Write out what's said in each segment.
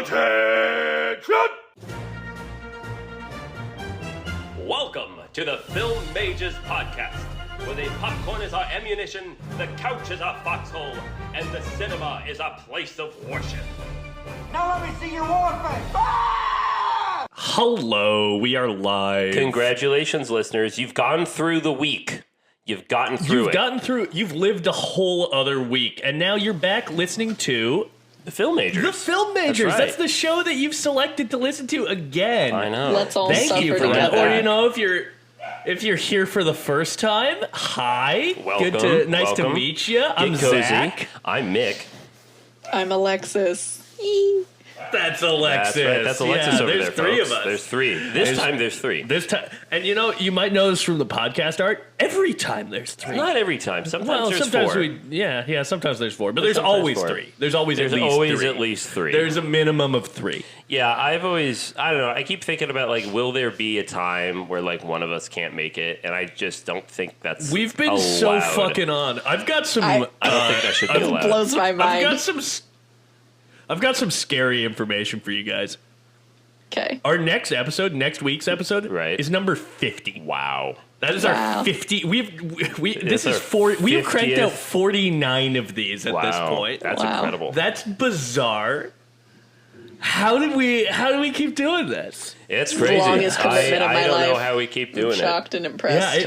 Attention! Welcome to the Film Mages Podcast, where the popcorn is our ammunition, the couch is our foxhole, and the cinema is our place of worship. Now let me see your war face. Ah! Hello, we are live. Congratulations, listeners. You've gone through the week. You've gotten through You've lived a whole other week, and now you're back listening to The Film Majors. The Film Majors. That's right. That's the show that you've selected to listen to again. I know. Let's all Thank suffer you for that. together. Or, if you're here for the first time, hi. Welcome. Nice to Welcome. meet you. Get I'm cozy. Zach. I'm Mick. I'm Alexis. That's Alexis. That's right. That's Alexis over there's there, three folks. of us. There's three. This time there's three. This time, and you might notice from the podcast art, every time there's three. Not every time. Sometimes there's sometimes four. sometimes there's four, but there's sometimes always four. three. There's always There's at least always three. at least three. There's a minimum of three. Yeah, I don't know, I keep thinking about, will there be a time where, one of us can't make it? And I just don't think that's We've been allowed. so fucking on. I've got some. I don't think that should be allowed. Blows my mind. I've got some scary information for you guys. Okay. Our next week's episode, Right. is number 50. Wow. That is our 50. This is our We've cranked 50th. out 49 of these at this point. That's Wow. incredible. That's bizarre. How did we keep doing this? It's the crazy. longest commitment of my I don't know life. how we keep I'm doing shocked and Yeah, impressed.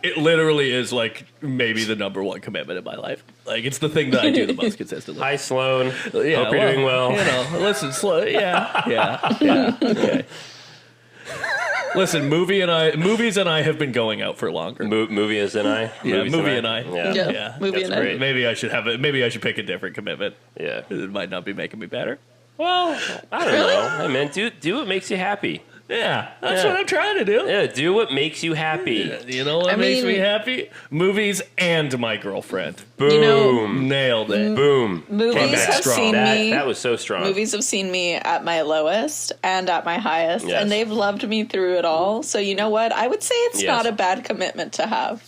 it literally is maybe the number one commitment in my life. It's the thing that I do the most consistently. Hi, Sloan. Yeah, Hope you're doing well. Listen, yeah. Okay. Listen, movies and I have been going out for longer. Movie is and I. Yeah, Movies movie and I. Yeah. Yeah. Movie That's and great. Maybe I should pick a different commitment. Yeah. It might not be making me better. Well, I don't know. I mean, do what makes you happy. Yeah, that's Yeah. what I'm trying to do. Yeah, do what makes you happy. You know what makes me happy? Movies and my girlfriend. Boom. You know, Nailed it. Boom. Movies Came back have strong. seen me. That was so strong. Movies have seen me at my lowest and at my highest, Yes. and they've loved me through it all. So you know what? I would say it's Yes. not a bad commitment to have.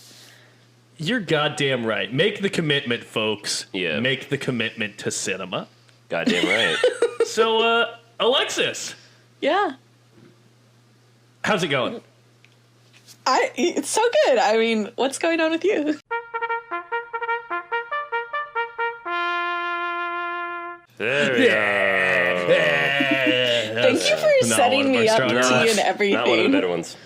You're goddamn right. Make the commitment, folks. Yeah. Make the commitment to cinema. Goddamn right. So, Alexis, Yeah. how's it going? It's so good. I mean, what's going on with you? There we go. Thank you for setting me up, tea and everything. Not one of the better ones.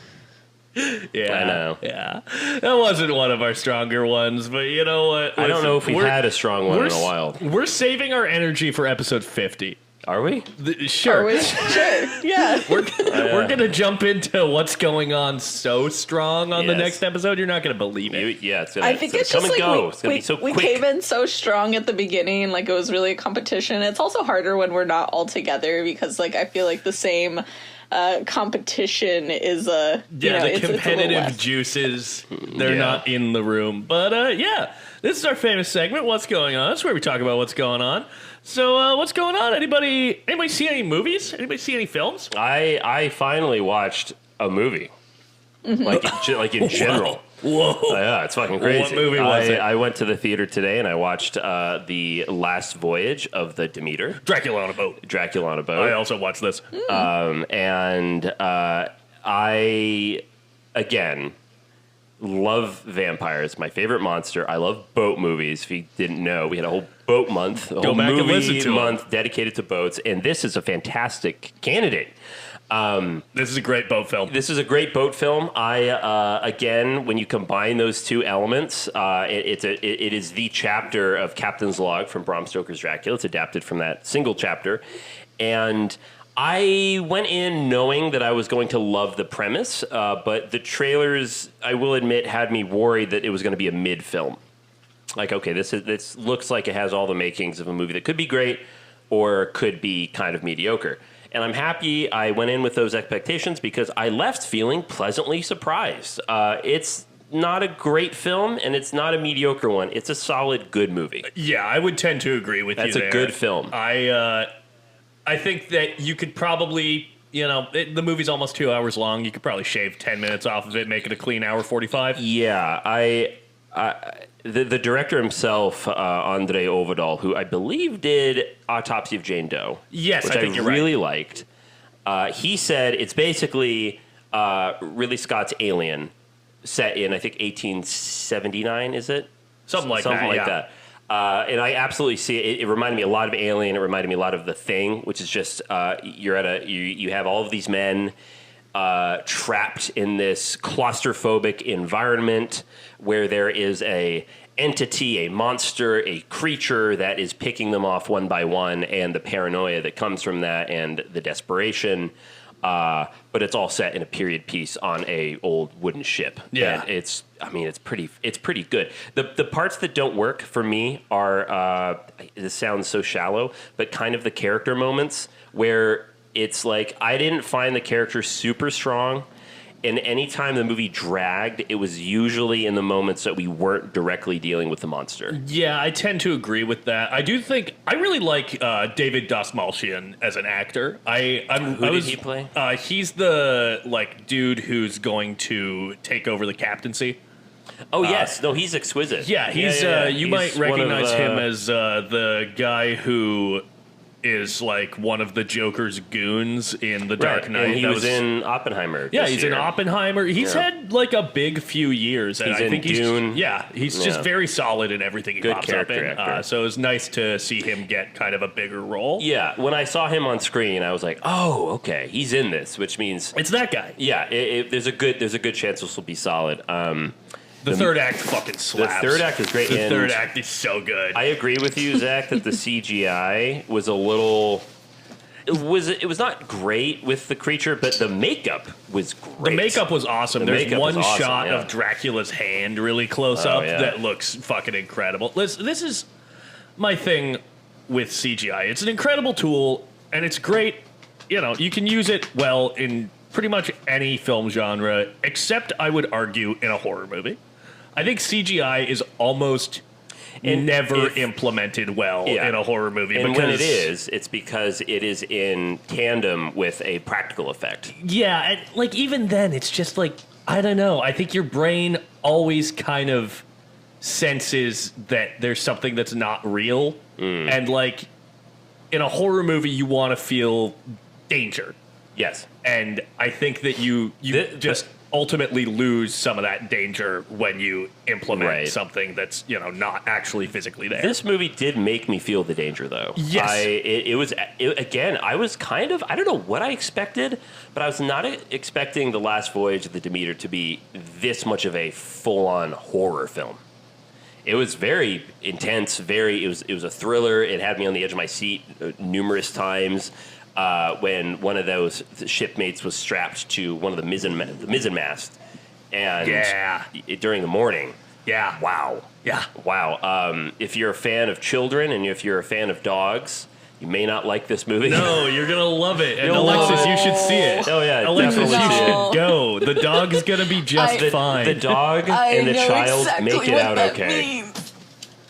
Yeah, I know. Yeah, that wasn't one of our stronger ones, but you know what? I don't know if we've had a strong one in a while. We're saving our energy for episode 50. Are we? Sure. Are we? Sure. Yeah. We're gonna jump into what's going on so strong on the Yes. next episode. You're not gonna believe it. Yeah, it's gonna, I think it's come just and like go. It's gonna be so we quick. came in so strong at the beginning, like it was really a competition. It's also harder when we're not all together because I feel like the same competition is The it's a little competitive less. juices, they're Yeah. not in the room. But this is our famous segment, What's Going On? That's where we talk about what's going on. So what's going on? Anybody see any movies? Anybody see any films? I finally watched a movie. Like in general. Whoa. Yeah, it's fucking crazy. What movie was it? I went to the theater today and I watched The Last Voyage of the Demeter. Dracula on a Boat. Dracula on a Boat. I also watched this. And I, again, love vampires. My favorite monster. I love boat movies. If you didn't know, we had a whole boat month, a whole back and movie listen to 'em. month dedicated to boats. And this is a fantastic candidate. This is a great boat film. This is a great boat film. Again, when you combine those two elements, it is the chapter of Captain's Log from Bram Stoker's Dracula. It's adapted from that single chapter. And I went in knowing that I was going to love the premise, but the trailers, I will admit, had me worried that it was going to be a mid-film. Okay, this looks like it has all the makings of a movie that could be great or could be kind of mediocre. And I'm happy I went in with those expectations because I left feeling pleasantly surprised. It's not a great film, and it's not a mediocre one. It's a solid, good movie. Yeah, I would tend to agree with you That's there. a good film. I think that you could probably, the movie's almost 2 hours long. You could probably shave 10 minutes off of it, make it a clean hour 45. Yeah, The director himself, Andre Ovedal, who I believe did Autopsy of Jane Doe, Yes, which I think you're really liked. He said it's basically Ridley Scott's Alien, set in I think 1879. Is it Something like that. that. And I absolutely see it. It reminded me a lot of Alien. It reminded me a lot of The Thing, which is just you have all of these men trapped in this claustrophobic environment where there is a entity, a monster, a creature that is picking them off one by one, and the paranoia that comes from that, and the desperation. But it's all set in a period piece on a old wooden ship. Yeah, and it's pretty good. The parts that don't work for me are this sounds so shallow, but kind of the character moments where it's like I didn't find the character super strong. And anytime the movie dragged, it was usually in the moments that we weren't directly dealing with the monster. Yeah, I tend to agree with that. I do think I really like David Dastmalchian as an actor. Who did he play? He's the dude who's going to take over the captaincy. Oh yes, no, he's exquisite. Yeah, he's you might recognize him as the guy who is one of the Joker's goons in The Dark Knight. And he was in Oppenheimer. Yeah, he's in Oppenheimer. He's had a big few years. And he's I think in Dune. He's just very solid in everything he pops up in. So it was nice to see him get kind of a bigger role. Yeah, when I saw him on screen, I was like, oh, okay, he's in this, which means it's that guy. Yeah, there's a good chance this will be solid. The third act fucking slaps. The third act is great. The third act is so good. I agree with you, Zach, that the CGI was a little. It was not great with the creature, but the makeup was great. The makeup was awesome. There's one shot of Dracula's hand really close up that looks fucking incredible. This is my thing with CGI. It's an incredible tool, and it's great. You can use it well in pretty much any film genre, except I would argue in a horror movie. I think CGI is almost never implemented well in a horror movie. And when it is, it's because it is in tandem with a practical effect. Yeah, and even then, it's just I don't know. I think your brain always kind of senses that there's something that's not real. And in a horror movie, you want to feel danger. Yes. And I think that you just ultimately lose some of that danger when you implement something that's not actually physically there. This movie did make me feel the danger, though. Yes, again. I was kind of, I don't know what I expected, but I was not expecting The Last Voyage of the Demeter to be this much of a full-on horror film. It was very intense. It was a thriller. It had me on the edge of my seat numerous times. When one of those shipmates was strapped to one of the mizzen mast, and during the morning, wow. If you're a fan of children and if you're a fan of dogs, you may not like this movie. No, you're gonna love it. And Alexis, you should see it. Oh yeah, Alexis, you should go. The dog is gonna be just fine. The dog and the child make it out okay. Means.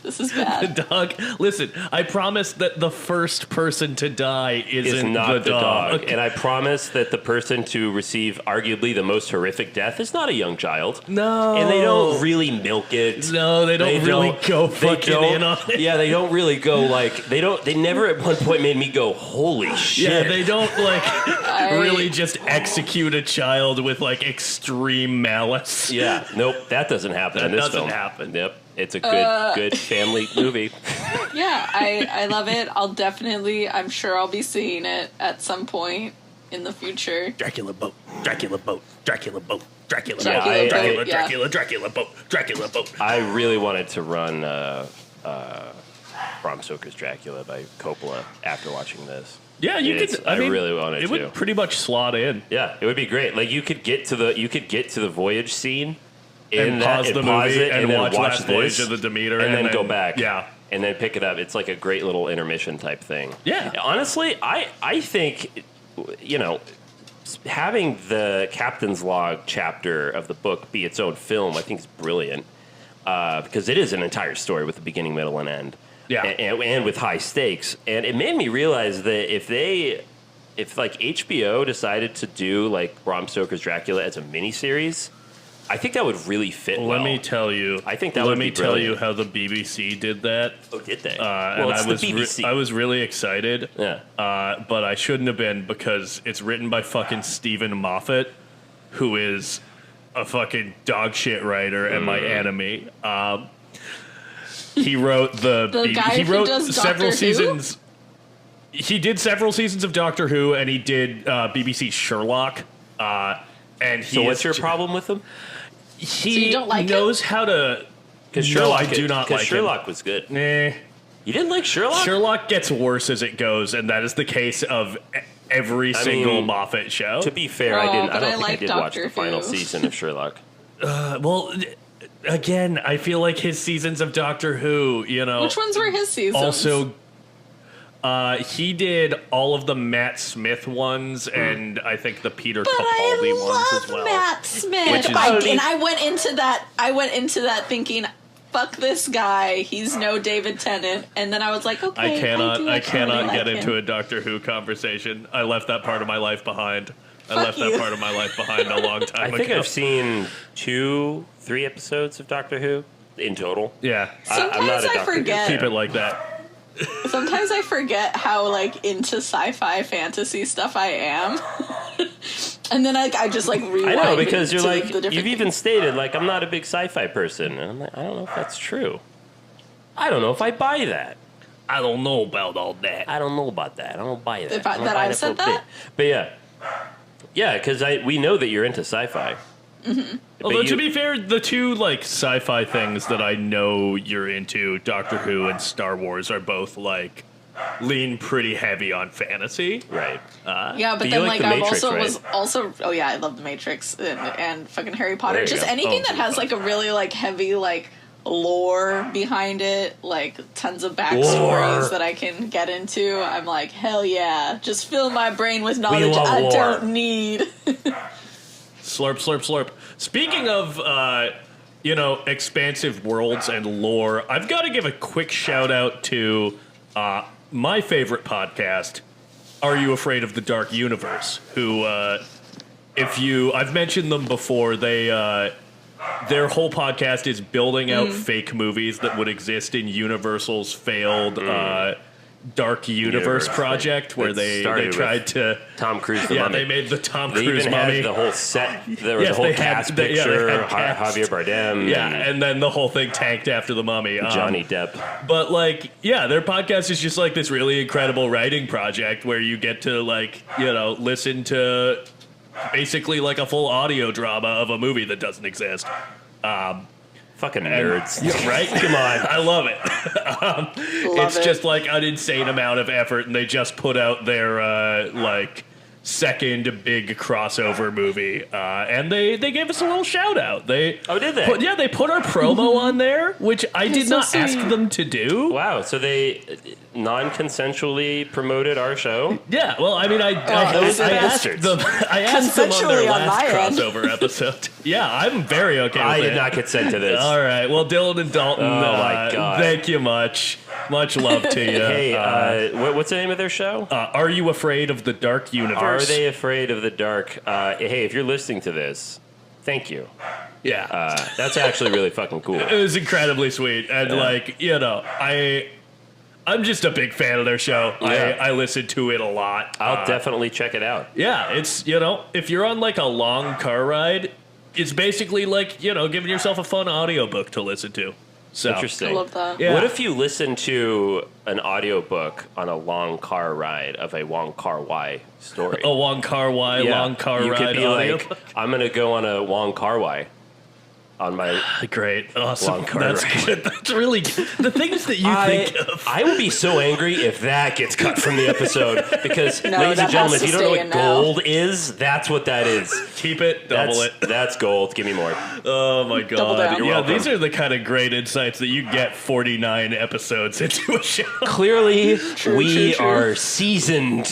This is bad. The dog. Listen, I promise that the first person to die is not the dog. And I promise that the person to receive arguably the most horrific death is not a young child. No. And they don't really milk it. No, they don't really go fucking in on it. Yeah, they don't really go they never at one point made me go, holy shit. Yeah, they don't really just execute a child with extreme malice. Yeah, nope, that doesn't happen in this film. That doesn't happen. Yep. It's a good family movie. Yeah, I love it. I'm sure I'll be seeing it at some point in the future. Dracula boat, Dracula boat, Dracula boat, Dracula boat, Dracula boat, Dracula boat. I really wanted to run Bram Stoker's Dracula by Coppola after watching this. Yeah, you could. I really wanted to. It would pretty much slot in. Yeah, it would be great. You could get to the voyage scene. And pause the movie and then watch Last Voyage of the Demeter. And then go back. Yeah. And then pick it up. It's like a great little intermission type thing. Yeah. Honestly, I think, having the Captain's Log chapter of the book be its own film, I think is brilliant. Because it is an entire story with a beginning, middle, and end. Yeah. And with high stakes. And it made me realize that if HBO decided to do Bram Stoker's Dracula as a miniseries, I think that would really fit. Let me tell you. I think that would be tell you how the BBC did that. Oh, did they? Well, it's the BBC. I was really excited. Yeah. But I shouldn't have been because it's written by fucking Stephen Moffat, who is a fucking dog shit writer and my enemy. He wrote he wrote several seasons. He did several seasons of Doctor Who, and he did BBC Sherlock. So what's your problem with him? He knows how to. Because Sherlock, I do not like Sherlock him. was good. Nah. You didn't like Sherlock? Sherlock gets worse as it goes, and that is the case of every single Moffat show. To be fair, I don't think I did watch the Who. final season of Sherlock. Well, again, I feel like his seasons of Doctor Who, Which ones were his seasons? Also, he did all of the Matt Smith ones, and I think the Peter Capaldi ones as well. Matt Smith. And I went into that thinking, fuck this guy, he's no David Tennant. And then I was like, okay, I cannot get into a Doctor Who conversation. I left that part of my life behind. I left that part of my life behind a long time ago. I think I've seen 2-3 episodes of Doctor Who in total. Yeah. Sometimes I forget. Keep it like that. Sometimes I forget how into sci-fi fantasy stuff I am. And then I just rewind. I know, because you're you've even things. stated I'm not a big sci-fi person, and I'm like, I don't know if that's true. I don't know if I buy that. I don't know about all that. I don't know about that. I don't buy that. I said that? But yeah, because we know that you're into sci-fi. Mm-hmm. Although to be fair, the two sci-fi things that I know you're into, Doctor Who and Star Wars, are both lean pretty heavy on fantasy. Right. Yeah, but then the I Matrix, I love the Matrix and fucking Harry Potter. Just go. anything that has a really heavy lore behind it, tons of backstories that I can get into. I'm like, hell yeah, just fill my brain with knowledge I don't need. Slurp, slurp, slurp. Speaking of, expansive worlds and lore, I've got to give a quick shout out to my favorite podcast, Are You Afraid of the Dark Universe? Who, I've mentioned them before. Their whole podcast is building out fake movies that would exist in Universal's failed Dark Universe project, where they tried to Tom Cruise the mummy. They made the Tom they Cruise even mummy. Had the whole set. There was a whole cast picture. Javier Bardem. Yeah, and then the whole thing tanked after the mummy. Johnny Depp. But their podcast is just this really incredible writing project where you get to listen to basically a full audio drama of a movie that doesn't exist. Fucking nerds. Right? Come on. I love it. It's just an insane amount of effort, and they just put out their second big crossover movie, and they gave us a little shout out. Did they? They put our promo on there, which I did not ask them to do. Wow, so they non-consensually promoted our show? Yeah, well, I mean, I asked them on their last crossover episode. Yeah, I'm very okay with it. I did not consent to this. All right, well, Dylan and Dalton, my God. Thank you much. Much love to you. Hey, what's the name of their show? Are You Afraid of the Dark Universe? Are they afraid of the dark? Hey, if you're listening to this, thank you. Yeah. That's actually really fucking cool. It was incredibly sweet. And, I'm just a big fan of their show. Yeah. I listen to it a lot. I'll definitely check it out. Yeah, it's, if you're on, a long car ride, it's basically giving yourself a fun audiobook to listen to. So, interesting. I love that. Yeah. What if you listen to an audiobook on a long car ride of a Wong Kar-wai story? A Wong Kar-wai long car ride. You could be audiobook? I'm going to go on a Wong Kar-wai on my great, awesome. long car That's ride. good. That's really good. The things that you think of. I would be so angry if that gets cut from the episode because, ladies and gentlemen, if you don't know what gold is, that's what that is. Keep it, double it. That's gold. Give me more. Oh my God! Double down. You're yeah, welcome. These are the kind of great insights that you get 49 episodes into a show. Clearly, we true. are seasoned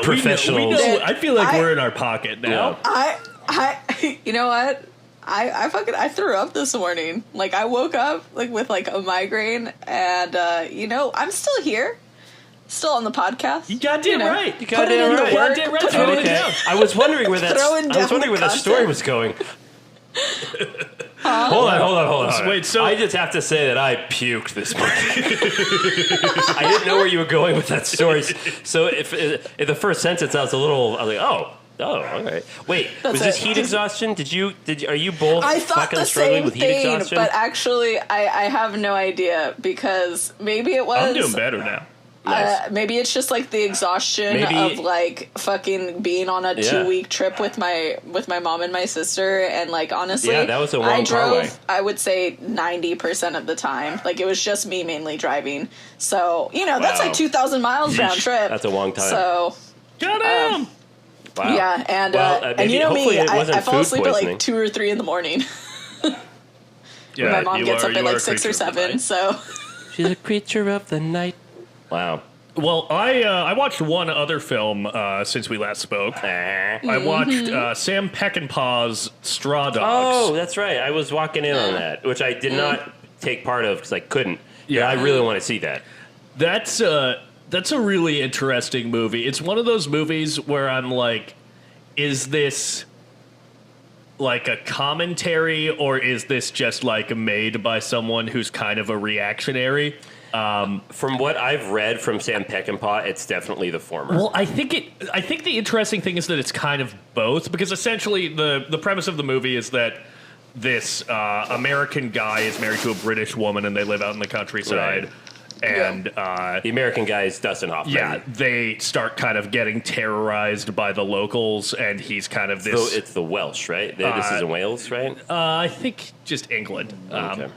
professionals. We know, I feel like we're in our pocket now. I you know what? I threw up this morning. I woke up with a migraine, and I'm still here, still on the podcast. You goddamn right. You goddamn right. Goddamn right. Okay. I was wondering where that story was going. Hold on. Wait, so I just have to say that I puked this morning. I didn't know where you were going with that story. So if the first sentence, I was like, oh, all right. Wait, was this heat exhaustion? Are you both I thought fucking the struggling same with heat thing, exhaustion? but actually, I have no idea because maybe it was. I'm doing better now. Nice. Maybe it's just like the exhaustion of like fucking being on a 2-week trip with my mom and my sister, and like honestly, that was a long I drove. car way. I would say 90% of the time, like it was just me mainly driving. So that's like 2,000 miles round trip. That's a long time. So Goddamn. Wow. yeah, and maybe, and you know hopefully me, it wasn't I fall food asleep at poisoning. like 2 or 3 in the morning. Yeah, My mom you gets are- up you at are like a 6 or creature of the 7. night. So She's a creature of the night. Wow. Well, I watched one other film since we last spoke. I watched Sam Peckinpah's Straw Dogs. Oh, that's right. I was walking in on that, which I did not take part of because I couldn't. Yeah. I really want to see that. That's a really interesting movie. It's one of those movies where I'm like, is this like a commentary or is this just like made by someone who's kind of a reactionary? From what I've read from Sam Peckinpah, it's definitely the former. Well, I think the interesting thing is that it's kind of both, because essentially the premise of the movie is that this American guy is married to a British woman and they live out in the countryside. Right. And the American guy is Dustin Hoffman. yeah, they start kind of getting terrorized by the locals, and he's kind of this. So it's the Welsh, right? This is in Wales, right? I think just England. Okay.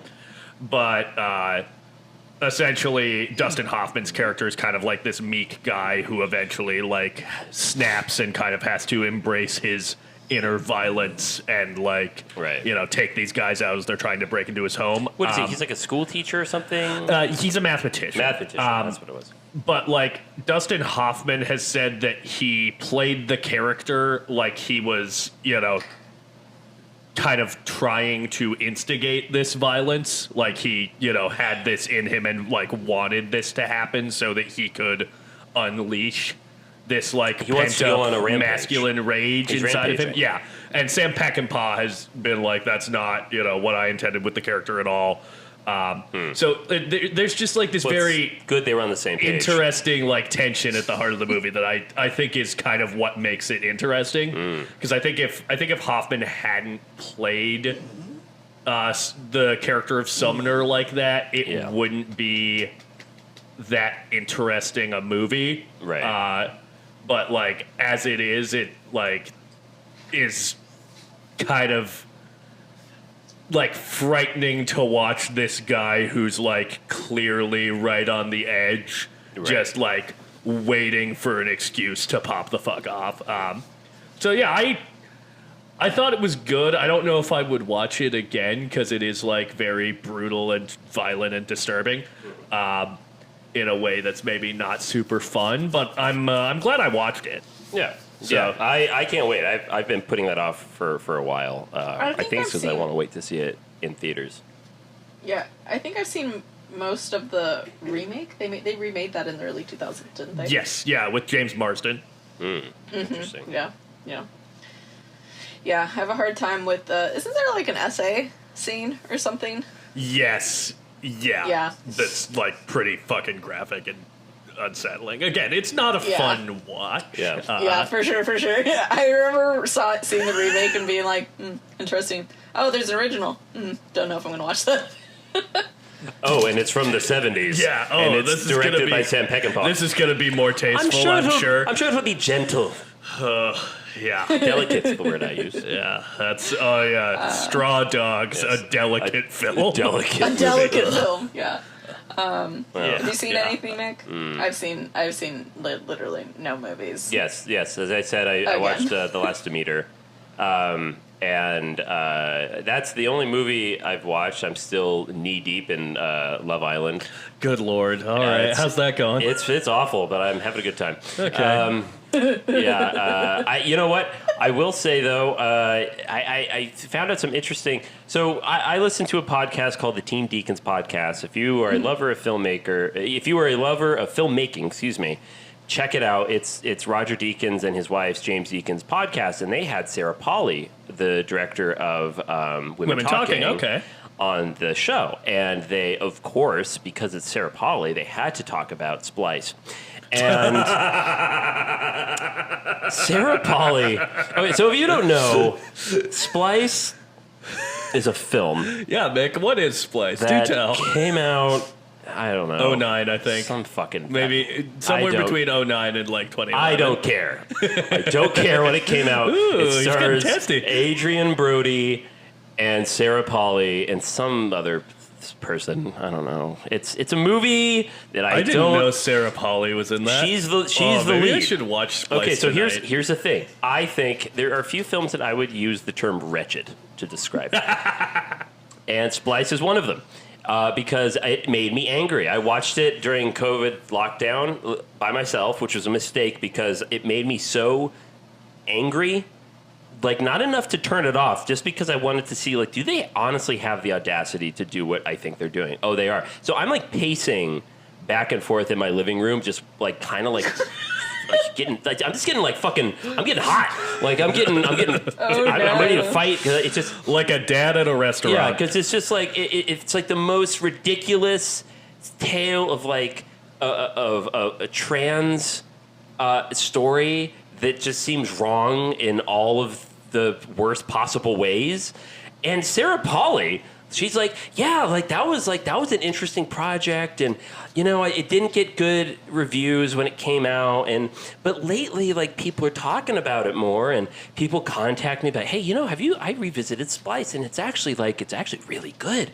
But essentially, Dustin Hoffman's character is kind of like this meek guy who eventually like snaps and kind of has to embrace his inner violence and like take these guys out as they're trying to break into his home. What is he? He's like a school teacher or something? He's a mathematician. That's what it was. But like Dustin Hoffman has said that he played the character like he was, kind of trying to instigate this violence. Like he, had this in him and like wanted this to happen so that he could unleash this like He wants to go on a rampage. masculine rage He's inside of him. rampaging. Yeah. And Sam Peckinpah has been like, that's not, what I intended with the character at all. So there's just like this very good. They were on the same page. interesting like tension at the heart of the movie that I think is kind of what makes it interesting. Because I think if Hoffman hadn't played the character of Sumner like that, it wouldn't be that interesting a movie. Right. But like as it is kind of like frightening to watch this guy who's like clearly right on the edge, just like waiting for an excuse to pop the fuck off. So yeah, I thought it was good. I don't know if I would watch it again because it is like very brutal and violent and disturbing, in a way that's maybe not super fun. But I'm glad I watched it. Yeah. So I can't wait. I've been putting that off for a while. I think it's because I want to wait to see it in theaters. yeah, I think I've seen most of the remake. They remade that in the early 2000s, didn't they? yes, yeah, with James Marsden. Interesting. Yeah. I have a hard time with isn't there like an essay scene or something? Yes. Yeah. That's like pretty fucking graphic and unsettling. Again, it's not a fun watch. Yeah. For sure. Yeah, I remember seeing the remake and being like, interesting. Oh, there's an original. Don't know if I'm going to watch that. Oh, and it's from the 70s. Yeah. Oh, and it's this is directed by Sam Peckinpah. This is going to be more tasteful, I'm sure. I'm sure it'll be gentle. Yeah. Delicate's the word I use. Yeah. That's Straw Dogs, a delicate film. A delicate film. Yeah. Have you seen anything, Nick? I've seen literally no movies. Yes. As I said, I watched The Last Demeter. And that's the only movie I've watched. I'm still knee deep in Love Island. Good Lord. All right. How's that going? It's awful, but I'm having a good time. Okay. You know what? I will say, though, I found out some interesting... So I listened to a podcast called the Teen Deacons Podcast. If you are a lover of filmmaking, check it out. It's Roger Deakins and his wife's James Deakins podcast, and they had Sarah Polley, the director of Women Talking, okay, on the show. And they, of course, because it's Sarah Polley, they had to talk about Splice. And Sarah Polley. Okay, so if you don't know, Splice is a film. Yeah, Mick, what is Splice? Do That tell. came out, I don't know. 09, I think. Some fucking... Maybe somewhere between 09 and like 2011. I don't care. I don't care when it came out. Ooh, it he's getting stars testy. Adrian Brody and Sarah Polley and some other person. I don't know. It's a movie that I didn't know Sarah Polley was in that. She's the maybe lead. I should watch Splice Okay, so tonight. here's the thing. I think there are a few films that I would use the term wretched to describe. And Splice is one of them. Because it made me angry. I watched it during COVID lockdown by myself, which was a mistake because it made me so angry. Like, not enough to turn it off, just because I wanted to see, like, do they honestly have the audacity to do what I think they're doing? Oh, they are. So I'm, like, pacing back and forth in my living room, just, like, kind of, like... I'm just getting like fucking. I'm getting hot. Like I'm getting. I'm ready to fight because it's just like a dad at a restaurant. Yeah, because it's just like it's like the most ridiculous tale of like of a trans story that just seems wrong in all of the worst possible ways. And Sarah Polley, she's like, yeah, like that was an interesting project, and you know, it didn't get good reviews when it came out, but lately, like people are talking about it more, and people contact me about, hey, you know, I revisited Splice, and it's actually really good.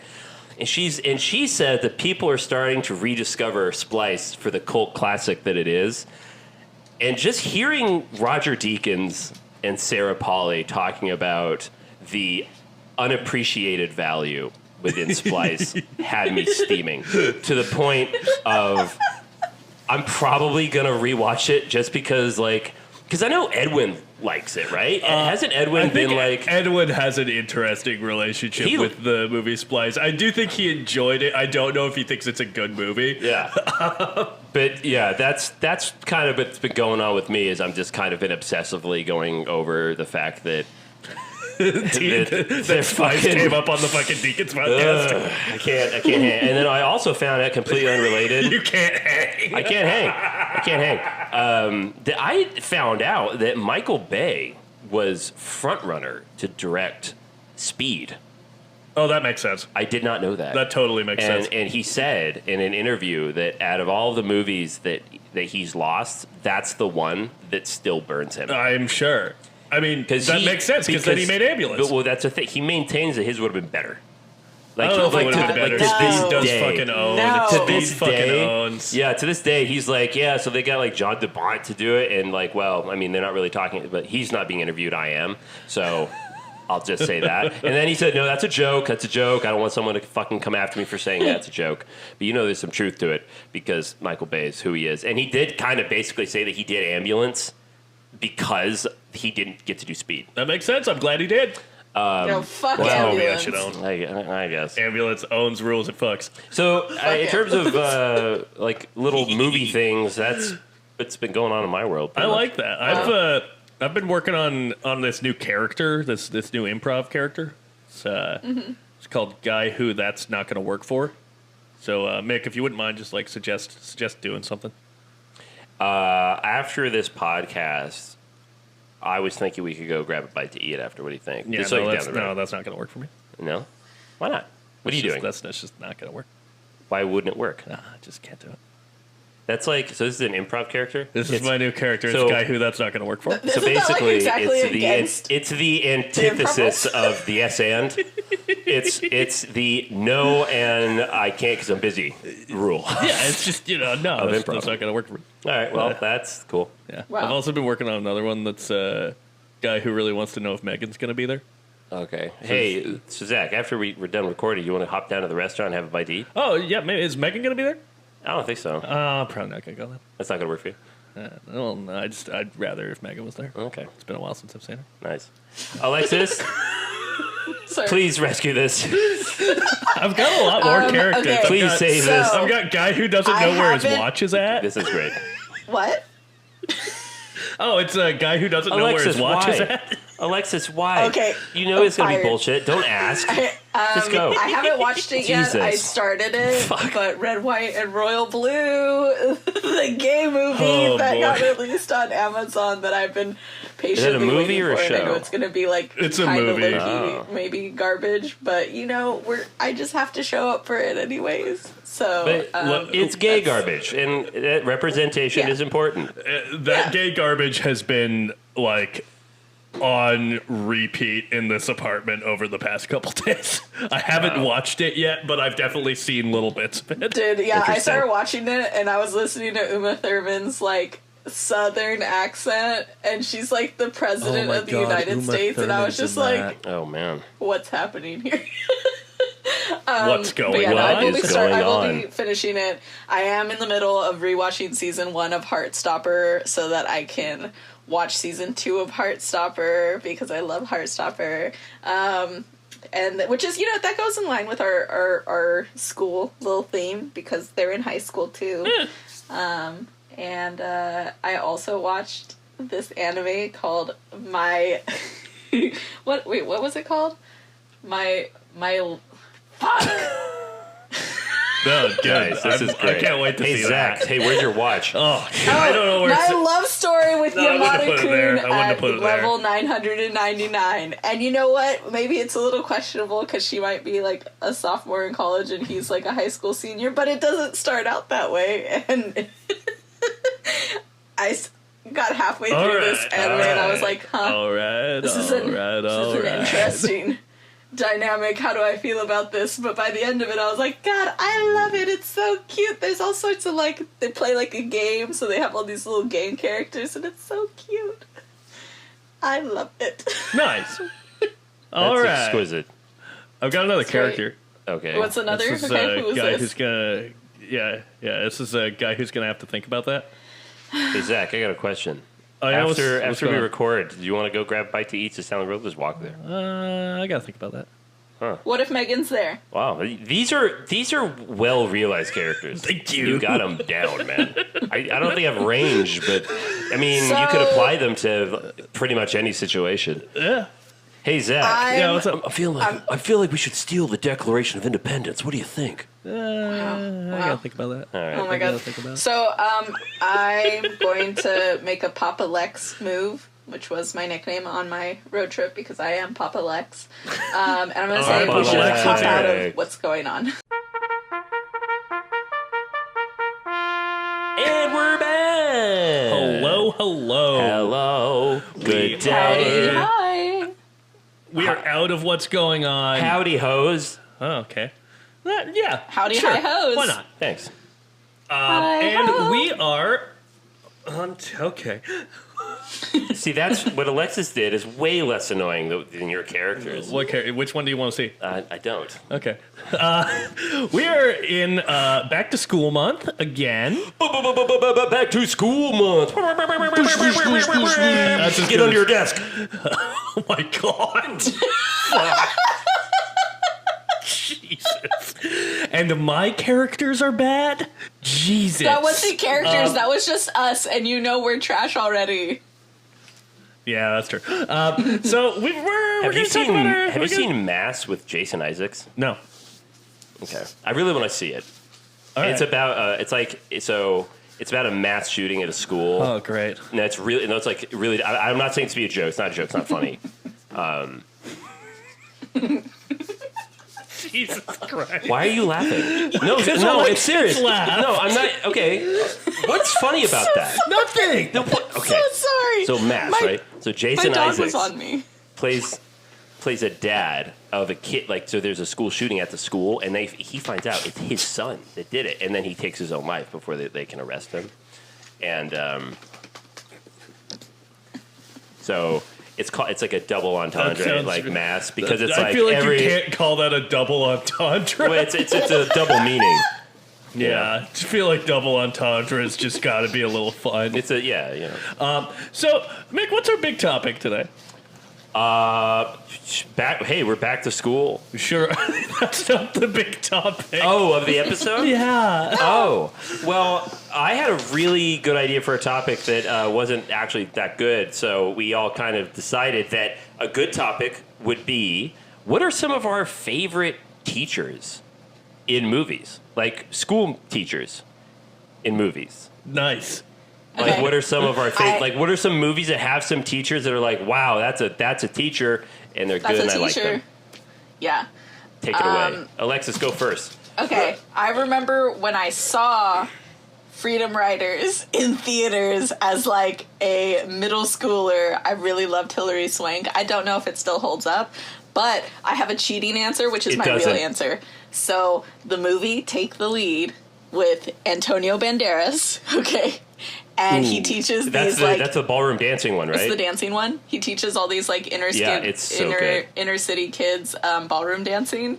And she said that people are starting to rediscover Splice for the cult classic that it is, and just hearing Roger Deakins and Sarah Polley talking about the unappreciated value within Splice had me steaming to the point of I'm probably gonna rewatch it just because I know Edwin likes it, right? Hasn't Edwin been like... Edwin has an interesting relationship with the movie Splice. I do think he enjoyed it. I don't know if he thinks it's a good movie. Yeah. But yeah, that's kind of what's been going on with me is I'm just kind of been obsessively going over the fact that that Splice came up on the fucking Deakins podcast. I can't hang. And then I also found out completely unrelated. You can't hang. I can't hang. I found out that Michael Bay was frontrunner to direct Speed. Oh, that makes sense. I did not know that. That totally makes sense. And he said in an interview that out of all the movies that he's lost, that's the one that still burns him. I'm sure. I mean, that makes sense because then he made Ambulance. Well, that's the thing. He maintains that his would have been better. Like, I don't know if it would have been better. Speed does fucking own. No. To this day, owns. Yeah, to this day, he's like, yeah, so they got like John DeBont to do it, and like, well, I mean, they're not really talking, but he's not being interviewed. I am, so I'll just say that. And then he said, no, that's a joke. That's a joke. I don't want someone to fucking come after me for saying that's a joke. But you know, there's some truth to it because Michael Bay is who he is, and he did kind of basically say that he did Ambulance because he didn't get to do Speed. That makes sense. I'm glad he did. Fuck Ambulance. Ambulance. I should own. I guess. Ambulance owns, rules, and fucks. So, in terms of like little movie things, that's what's been going on in my world. I like that. I've been working on this new character, this new improv character. It's called Guy Who That's Not Going to Work For. So, Mick, if you wouldn't mind, just like suggest doing something. After this podcast, I was thinking we could go grab a bite to eat after. What do you think? Yeah, that's not going to work for me. No? Why not? What are you doing? That's just not going to work. Why wouldn't it work? Nah, I just can't do it. That's like, so this is an improv character? This is my new character. It's a guy who that's not going to work for. So basically, it's the antithesis of the yes and. It's the no and I can't because I'm busy rule. Yeah, it's just, no, that's not going to work for me. All right, well, that's cool. Yeah. Wow. I've also been working on another one that's a guy who really wants to know if Megan's going to be there. Okay. Hey, so Zach, after we're done recording, you want to hop down to the restaurant and have a bite to eat? Oh, yeah, maybe. Is Megan going to be there? I don't think so. Probably not going to go then. That's not going to work for you? Well, no, I'd rather if Megan was there. Okay. It's been a while since I've seen her. Nice. Alexis, please rescue this. I've got a lot more characters. Okay. Please save this. I've got guy who doesn't know where his watch is at. This is great. What? Oh, it's a guy who doesn't know where his watch is at. Alexis, why? Okay. You know it's going to be bullshit. Don't ask. Just go. I haven't watched it yet. I started it, but Red, White, and Royal Blue, the gay movie got released on Amazon that I've been patiently waiting for. Is it a movie or a show? I know it's going to be like it's a movie. Maybe garbage, but I just have to show up for it anyways. So it's gay garbage, and representation is important. That gay garbage has been like on repeat in this apartment over the past couple days. I haven't watched it yet, but I've definitely seen little bits of it. Dude, yeah, I started watching it and I was listening to Uma Thurman's like southern accent, and she's like the president of the United States, and I was just like, oh man, what's happening here? What's going on? I will be finishing it. I am in the middle of rewatching season 1 of Heartstopper so that I can watch season 2 of Heartstopper because I love Heartstopper. And which is, that goes in line with our school little theme because they're in high school too. And I also watched this anime called what was it called? My fuck. No, guys, this is great. I can't wait to see Zack, that. Hey, where's your watch? I don't know where My love story with Yamada-kun at level 999. And you know what? Maybe it's a little questionable because she might be like a sophomore in college and he's like a high school senior, but it doesn't start out that way. And I got halfway through this anime and I was like, this is an interesting dynamic. How do I feel about this? But by the end of it I was like, God, I love it. It's so cute. There's all sorts of they play like a game, so they have all these little game characters and it's so cute. I love it. Nice. That's exquisite. I've got another character. Okay. What's another? This is a guy who's gonna this is a guy who's gonna have to think about that. Hey Zach, I got a question. After we record, do you want to go grab a bite to eat? Just down the road, just walk there. I gotta think about that. Huh. What if Megan's there? Wow, these are well realized characters. Thank you. You got them down, man. I don't think I have range, but I mean, you could apply them to pretty much any situation. Yeah. Hey Zach, what's up? I feel like we should steal the Declaration of Independence. What do you think? I gotta think about that. All right. Oh my God. So I'm going to make a Papa Lex move, which was my nickname on my road trip because I am Papa Lex. And I'm going to say we should pop out of what's going on. And we're back. Hello. Good day. Hi. We are out of what's going on. Howdy hoes. Oh, okay. Yeah. Howdy sure. hi hoes. Why not? Thanks. We are on. Okay. See, that's what Alexis did is way less annoying than your characters. Which one do you want to see? I don't. Okay. We are in back to school month again. Back to school month. Get under your desk. Oh my God. Jesus. And my characters are bad? Jesus. That wasn't characters. That was just us, and we're trash already. Yeah, that's true. So we're Have you seen Mass with Jason Isaacs? No. Okay. I really want to see it. All right. It's about it's about a mass shooting at a school. Oh, great. No, it's really I'm not saying it to be a joke. It's not a joke. It's not funny. Jesus Christ. Why are you laughing? No, it's serious. No, I'm not. Okay. What's funny about that? Nothing. No, okay. So sorry. So Mass, right? So Jason my dog Isaacs was on me. plays a dad of a kid. So there's a school shooting at the school, and he finds out it's his son that did it, and then he takes his own life before they can arrest him. And so it's like a double entendre, like Mass, because it's I feel like you can't call that a double entendre. Well, it's a double meaning. Yeah, I feel like double entendre has just got to be a little fun. So, Mick, what's our big topic today? We're back to school. Sure. That's not the big topic. Oh, of the episode? Yeah. Oh, well, I had a really good idea for a topic that wasn't actually that good. So we all kind of decided that a good topic would be, what are some of our favorite teachers in movies? Like school teachers in movies. Nice. Like, Okay. what are some of our favorite? What are some movies that have some teachers that are like, wow, that's a teacher, and they're That's good, and a I like teacher. them. Yeah. Take it away, Alexis. Go first. Okay. I remember when I saw Freedom Riders in theaters as like a middle schooler. I really loved Hilary Swank. I don't know if it still holds up, but I have a cheating answer, which is my real answer. So the movie Take the Lead with Antonio Banderas. Okay. And he teaches that's the ballroom dancing one, right? It's the dancing one. He teaches all these like inner city kids ballroom dancing,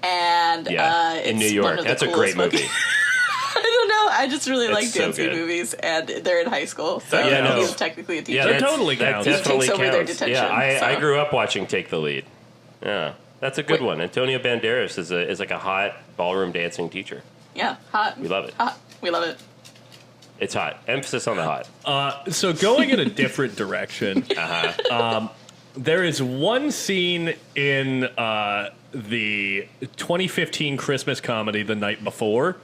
and in New York. That's a great movie. I don't know. I just really like dancing movies, and they're in high school, so he's technically a teacher. Yeah, that totally counts. He takes over their detention. Yeah, I grew up watching Take the Lead. Yeah, that's a good one. Antonio Banderas is like a hot ballroom dancing teacher. Yeah, hot. We love it. Hot. We love it. It's hot. Emphasis on the hot. So going in a different direction, there is one scene in the 2015 Christmas comedy The Night Before.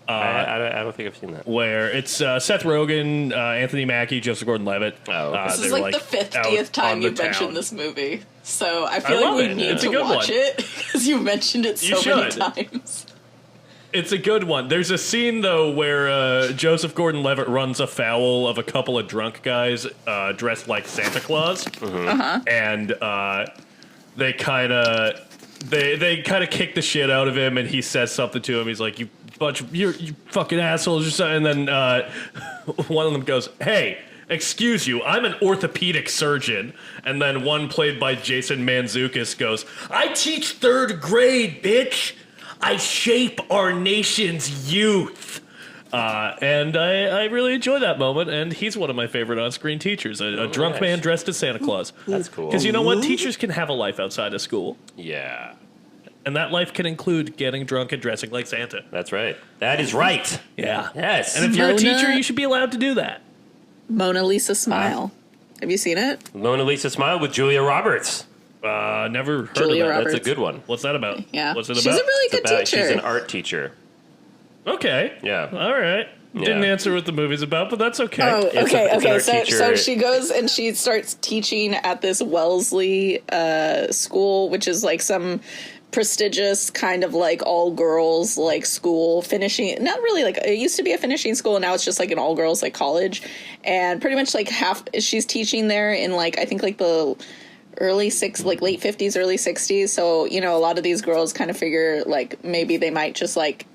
I don't think I've seen that. Where it's Seth Rogen, Anthony Mackie, Joseph Gordon-Levitt. This is like the 50th time you mentioned this movie, so I feel like we need to watch it because you mentioned it so many times. It's a good one. There's a scene, though, where Joseph Gordon-Levitt runs afoul of a couple of drunk guys dressed like Santa Claus. And they kind of kick the shit out of him, and he says something to him. He's like, you fucking assholes, or something. And then one of them goes, hey, excuse you, I'm an orthopedic surgeon. And then one played by Jason Mantzoukas goes, I teach 3rd grade, bitch. I shape our nation's youth. And I really enjoy that moment, and he's one of my favorite on-screen teachers, a drunk man dressed as Santa Claus. That's cool. Because you know what? Teachers can have a life outside of school. Yeah. And that life can include getting drunk and dressing like Santa. That's right. That is right. Yeah. Yes. And if you're a teacher, you should be allowed to do that. Mona Lisa Smile. Have you seen it? Mona Lisa Smile with Julia Roberts. Never heard Julia of that. Roberts. That's a good one. What's that about? Yeah. What's it She's about? a really good teacher. She's an art teacher. Okay. Yeah. All right. Didn't answer what the movie's about, but that's okay. Oh, okay. So she goes and she starts teaching at this Wellesley school, which is like some prestigious kind of like all girls like school, finishing, not really, like it used to be a finishing school, and now it's just like an all girls like college, and pretty much like she's teaching there in like I think like the late 50s, early 60s. So, you know, a lot of these girls kind of figure like maybe they might just like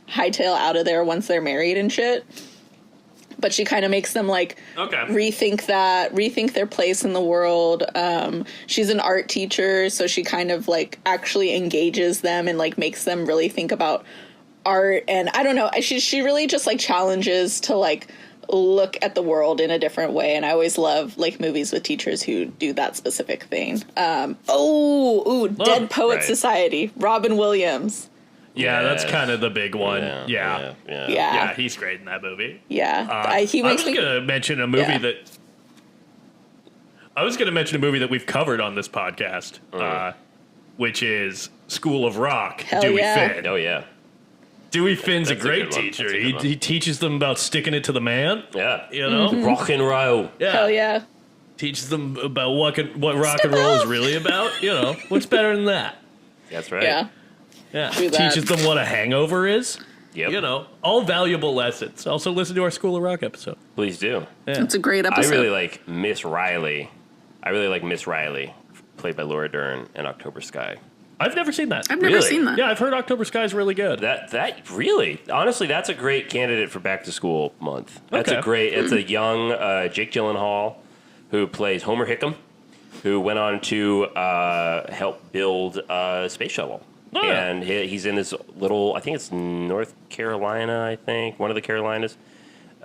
hightail out of there once they're married and shit. But she kind of makes them like rethink their place in the world. She's an art teacher, so she kind of like actually engages them and like makes them really think about art. And I don't know, she really just like challenges to like look at the world in a different way. And I always love like movies with teachers who do that specific thing. Dead Poet Society, Robin Williams. Yeah, that's kind of the big one. Yeah, he's great in that movie. Yeah, I was going to mention a movie that we've covered on this podcast, which is School of Rock. Dewey Finn. Oh yeah, Dewey Finn's a great teacher. He teaches them about sticking it to the man. Yeah, you know, rock and roll. Yeah, hell yeah. Teaches them about what rock and roll is really about. You know, what's better than that? That's right. Yeah. Yeah, teaches them what a hangover is. Yep. You know, all valuable lessons. Also, listen to our School of Rock episode. Please do. Yeah. It's a great episode. I really like Miss Riley. Played by Laura Dern in October Sky. I've never seen that. I've never seen that. Yeah, I've heard October Sky is really good. That really, honestly, that's a great candidate for back to school month. That's Okay. a great. It's a young Jake Gyllenhaal who plays Homer Hickam, who went on to help build a space shuttle. Oh, yeah. And he's in this little, I think it's North Carolina, one of the Carolinas.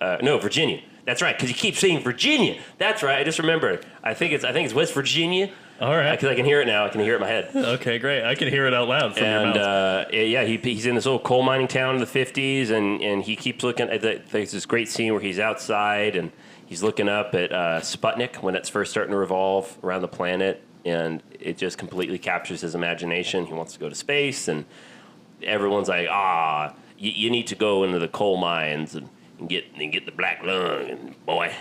No, Virginia. That's right, because you keep saying Virginia. That's right. I just remembered. I think it's West Virginia. All right. Because I can hear it now. I can hear it in my head. Okay, great. I can hear it out loud from your mouth. He's in this old coal mining town in the 50s, and he keeps looking at there's this great scene where he's outside, and he's looking up at Sputnik when it's first starting to revolve around the planet, and it just completely captures his imagination. He wants to go to space, and everyone's like, you need to go into the coal mines and get the black lung, and boy,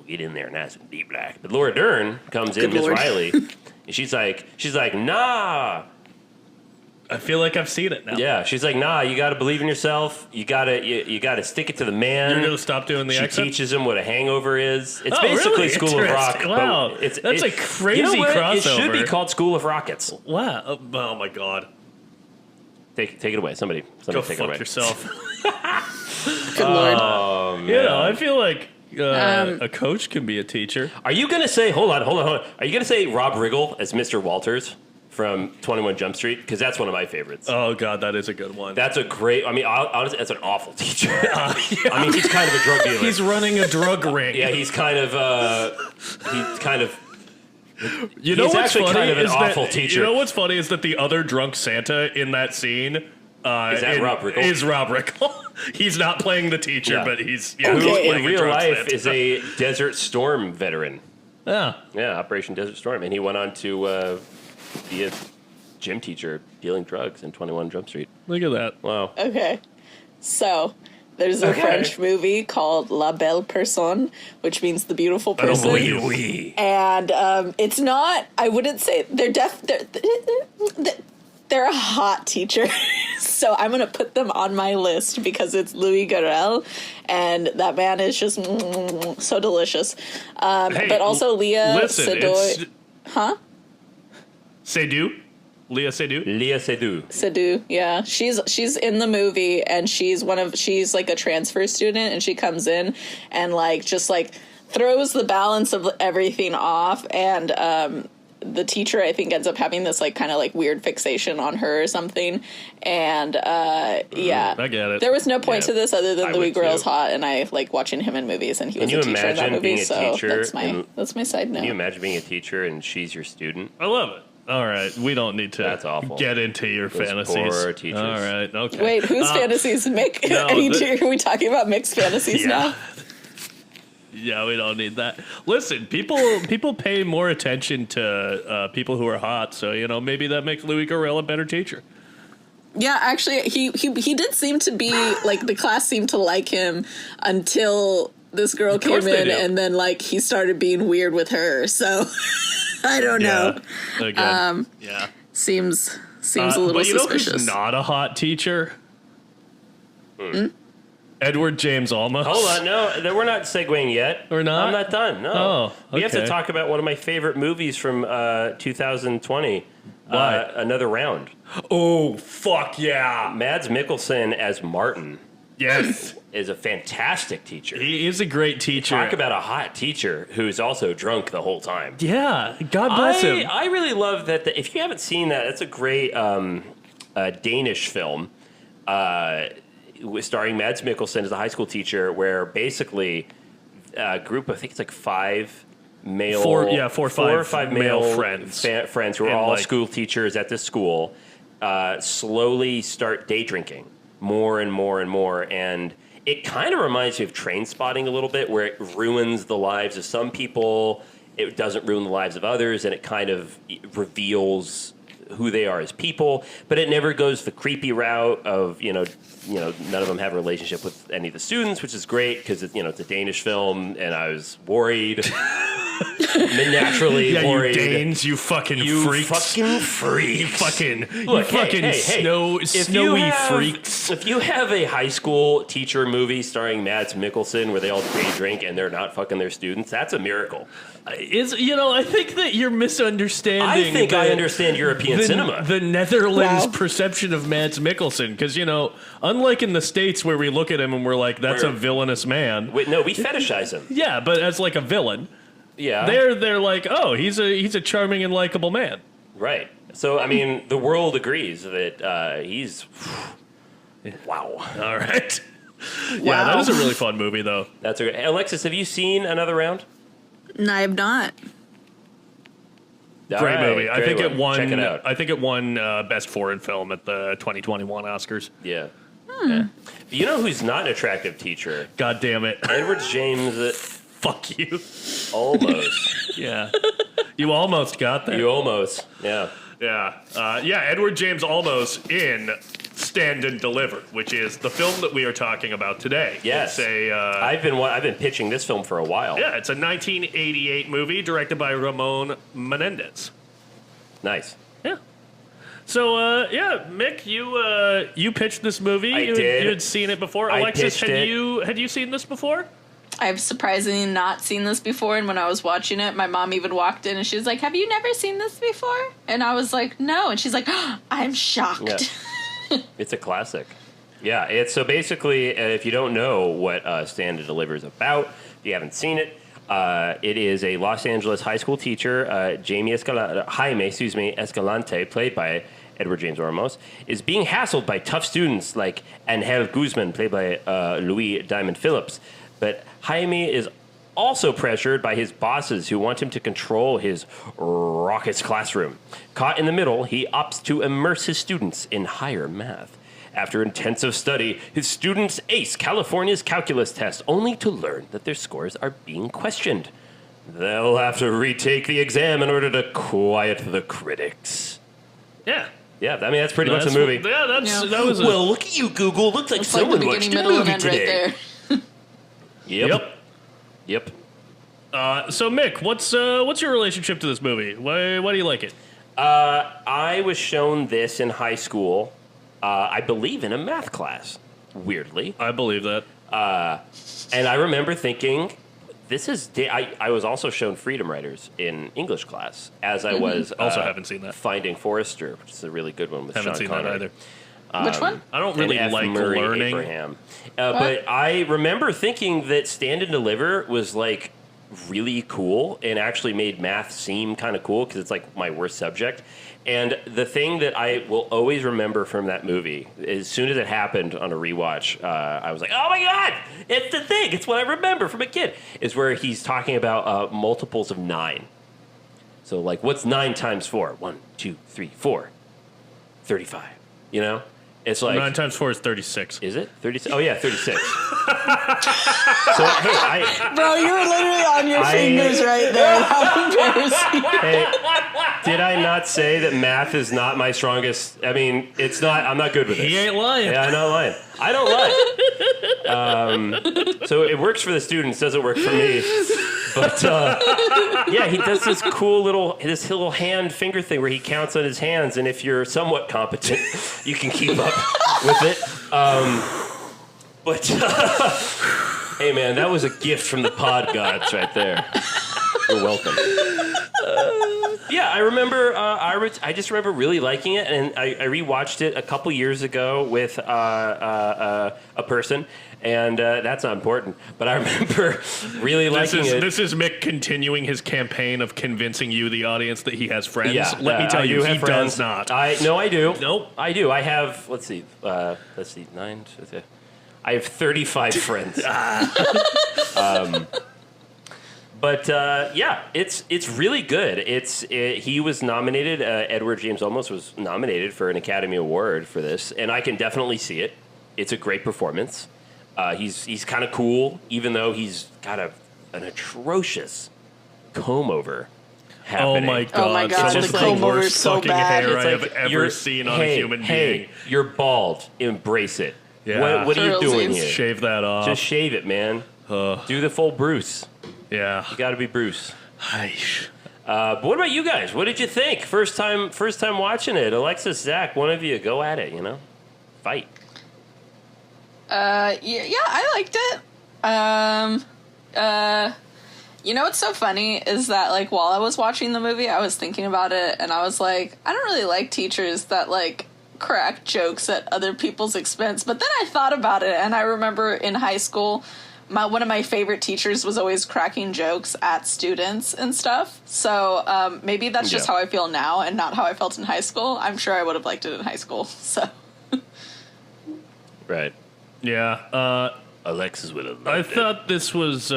get in there nice and deep black. But Laura Dern comes in, Miss Riley, and she's like, nah. I feel like I've seen it now. Yeah, she's like, nah, you got to believe in yourself. You gotta stick it to the man. You're gonna stop doing the accent? She teaches him what a hangover is. It's basically really? School of Rock. Wow, that's a crazy crossover. It should be called School of Rockets. Wow. Oh my god. Take it away. Somebody Go take fuck it away. yourself. Good lord. Oh, man. I feel like a coach can be a teacher. Are you going to say, hold on. Are you going to say Rob Riggle as Mr. Walters from 21 Jump Street? Because that's one of my favorites. Oh, God, that is a good one. That's a great, honestly, that's an awful teacher. Yeah. He's kind of a drug dealer. He's running a drug ring. Yeah, he's kind of, you know he's what's actually funny kind of an is awful that, teacher. You know what's funny is that the other drunk Santa in that scene is Rob Riggle? Is Rob Riggle. He's not playing the teacher, but he's who in real life Santa. is a Desert Storm veteran. Yeah, Operation Desert Storm, and he went on to be a gym teacher dealing drugs in 21 Jump Street. Look at that. Wow. Okay. So, there's a French movie called La Belle Personne, which means the beautiful person. And it's not, I wouldn't say, they're a hot teacher. So I'm going to put them on my list because it's Louis Garrel, and that man is just so delicious. But also Leah Seydoux. Huh? Seydoux? Leah Seydoux? Leah Seydoux. Seydoux, yeah. She's in the movie, and she's like a transfer student, and she comes in and just throws the balance of everything off, and the teacher, I think, ends up having this kind of weird fixation on her or something, and I get it. There was no point to this other than Louis Garrel's hot, and I like watching him in movies, and he was a teacher in that movie. So that's my side note. Can you imagine being a teacher and she's your student? I love it. All right, we don't need to That's awful. Get into your Those fantasies. poor teachers. All right, okay. Wait, whose fantasies? Mick? Are we talking about Mick's fantasies now? Yeah, we don't need that. Listen, people pay more attention to people who are hot, so maybe that makes Louis Garrel a better teacher. Yeah, actually, he did seem to be the class seemed to like him until this girl came in, and then he started being weird with her. So I don't know. Again, yeah, seems a little but suspicious. Who's not a hot teacher? Edward James Olmos. Hold on, no, we're not segueing yet. We're not? I'm not done, no. Oh, okay. We have to talk about one of my favorite movies from 2020, Another Round. Oh, fuck yeah. Mads Mikkelsen as Martin. Yes. Is a fantastic teacher. He is a great teacher. Talk about a hot teacher who's also drunk the whole time. Yeah, God bless him. I really love that. If you haven't seen that, it's a great Danish film starring Mads Mikkelsen as a high school teacher, where basically a group of, I think it's 5 male, four or five male friends who are all school teachers at this school, slowly start day drinking more and more and more, and it kind of reminds me of Trainspotting a little bit, where it ruins the lives of some people, it doesn't ruin the lives of others, and it kind of reveals who they are as people, but it never goes the creepy route of none of them have a relationship with any of the students, which is great because it's a Danish film, and I was worried. Naturally worried. You Danes, you fucking freaks. Fucking freaks. You fucking snowy freaks. If you have a high school teacher movie starring Mads Mikkelsen where they all day drink and they're not fucking their students, that's a miracle. I think that you're misunderstanding. I think I understand European cinema. The Netherlands perception of Mads Mikkelsen, because unlike in the States where we look at him and we're like, that's a villainous man. We fetishize him. Yeah, but as a villain. Yeah, they're like, oh, he's a charming and likable man. Right. So the world agrees that he's wow. All right. Yeah, that is a really fun movie, though. That's a good. Alexis, have you seen Another Round? No, I have not. Great movie. I think it won. Check it out. I think it won Best Foreign Film at the 2021 Oscars. Yeah. Yeah. You know who's not an attractive teacher? God damn it. Edward James. Fuck you. Almost. Yeah. You almost got there. You almost. Yeah. Yeah. Edward James Olmos in Stand and Deliver, which is the film that we are talking about today. Yes. It's I've been pitching this film for a while. Yeah, it's a 1988 movie directed by Ramón Menéndez. Nice. Yeah. So, Mick, you pitched this movie. I did. You had seen it before. Alexis, had you seen this before? I've surprisingly not seen this before, and when I was watching it, my mom even walked in and she was like, "Have you never seen this before?" And I was like, "No," and she's like, "Oh, I'm shocked." Yeah. It's a classic. Yeah, it's so basically, if you don't know what Stand and Deliver is about, if you haven't seen it, it is a Los Angeles high school teacher, Jaime Escalante, played by Edward James Olmos, is being hassled by tough students like Angel Guzman, played by Louis Diamond Phillips. But Jaime is also pressured by his bosses who want him to control his raucous classroom. Caught in the middle, he opts to immerse his students in higher math. After intensive study, his students ace California's calculus test, only to learn that their scores are being questioned. They'll have to retake the exam in order to quiet the critics. Yeah. Yeah, I mean, that's pretty much the movie. That was well, look at you, Google. Looks like someone watched the movie today. Right there. Yep. So, Mick, what's your relationship to this movie? Why do you like it? I was shown this in high school, I believe in a math class, weirdly. I believe that. And I remember thinking, this is... I was also shown Freedom Writers in English class, as I was... Also haven't seen that. Finding Forrester, which is a really good one with Haven't Sean seen Connery. that either. Which one? I don't really and F. like Murray learning. Abraham. But I remember thinking that Stand and Deliver was like really cool and actually made math seem kind of cool because it's like my worst subject. And the thing that I will always remember from that movie, as soon as it happened on a rewatch, I was like, "Oh my god, it's the thing! It's what I remember from a kid." Is where he's talking about multiples of 9. So like, what's 9 times 4? 1, 2, 3, 4. 35. You know. It's like 9 times 4 is 36. Is it 36? Oh yeah, 36. So hey, Bro, you were literally on your fingers right there. How embarrassing! Hey, did I not say that math is not my strongest? I mean, it's not. I'm not good with it. He ain't lying. Yeah, I'm not lying. I don't lie. So it works for the students, doesn't work for me. But yeah, he does this little hand finger thing where he counts on his hands, and if you're somewhat competent, you can keep up with it. But hey, man, that was a gift from the pod gods right there. You're welcome. Yeah, I remember. I just remember really liking it, and I rewatched it a couple years ago with a person. And that's not important. But I remember really liking it. This is Mick continuing his campaign of convincing you, the audience, that he has friends. Yeah, Let me tell you, he friends. does not. No, I do. Nope. I do. I have, let's see, 9. I have 35 friends. But yeah, it's really good. He was nominated. Edward James Olmos was nominated for an Academy Award for this, and I can definitely see it. It's a great performance. He's kind of cool, even though he's got an atrocious comb over happening. Oh my god! The comb over is so bad. Hair I have ever seen on a human being. You're bald. Embrace it. Yeah. What are you doing here? Shave that off. Just shave it, man. Do the full Bruce. Yeah. You got to be Bruce. But what about you guys? What did you think? First time watching it. Alexis, Zach, one of you, go at it. Fight. Yeah, I liked it. What's so funny is that, like, while I was watching the movie, I was thinking about it, and I was like, I don't really like teachers that, like, crack jokes at other people's expense. But then I thought about it, and I remember in high school, one of my favorite teachers was always cracking jokes at students and stuff. So maybe that's just how I feel now and not how I felt in high school. I'm sure I would have liked it in high school, so... Right. Yeah. Alexis would have loved I thought this was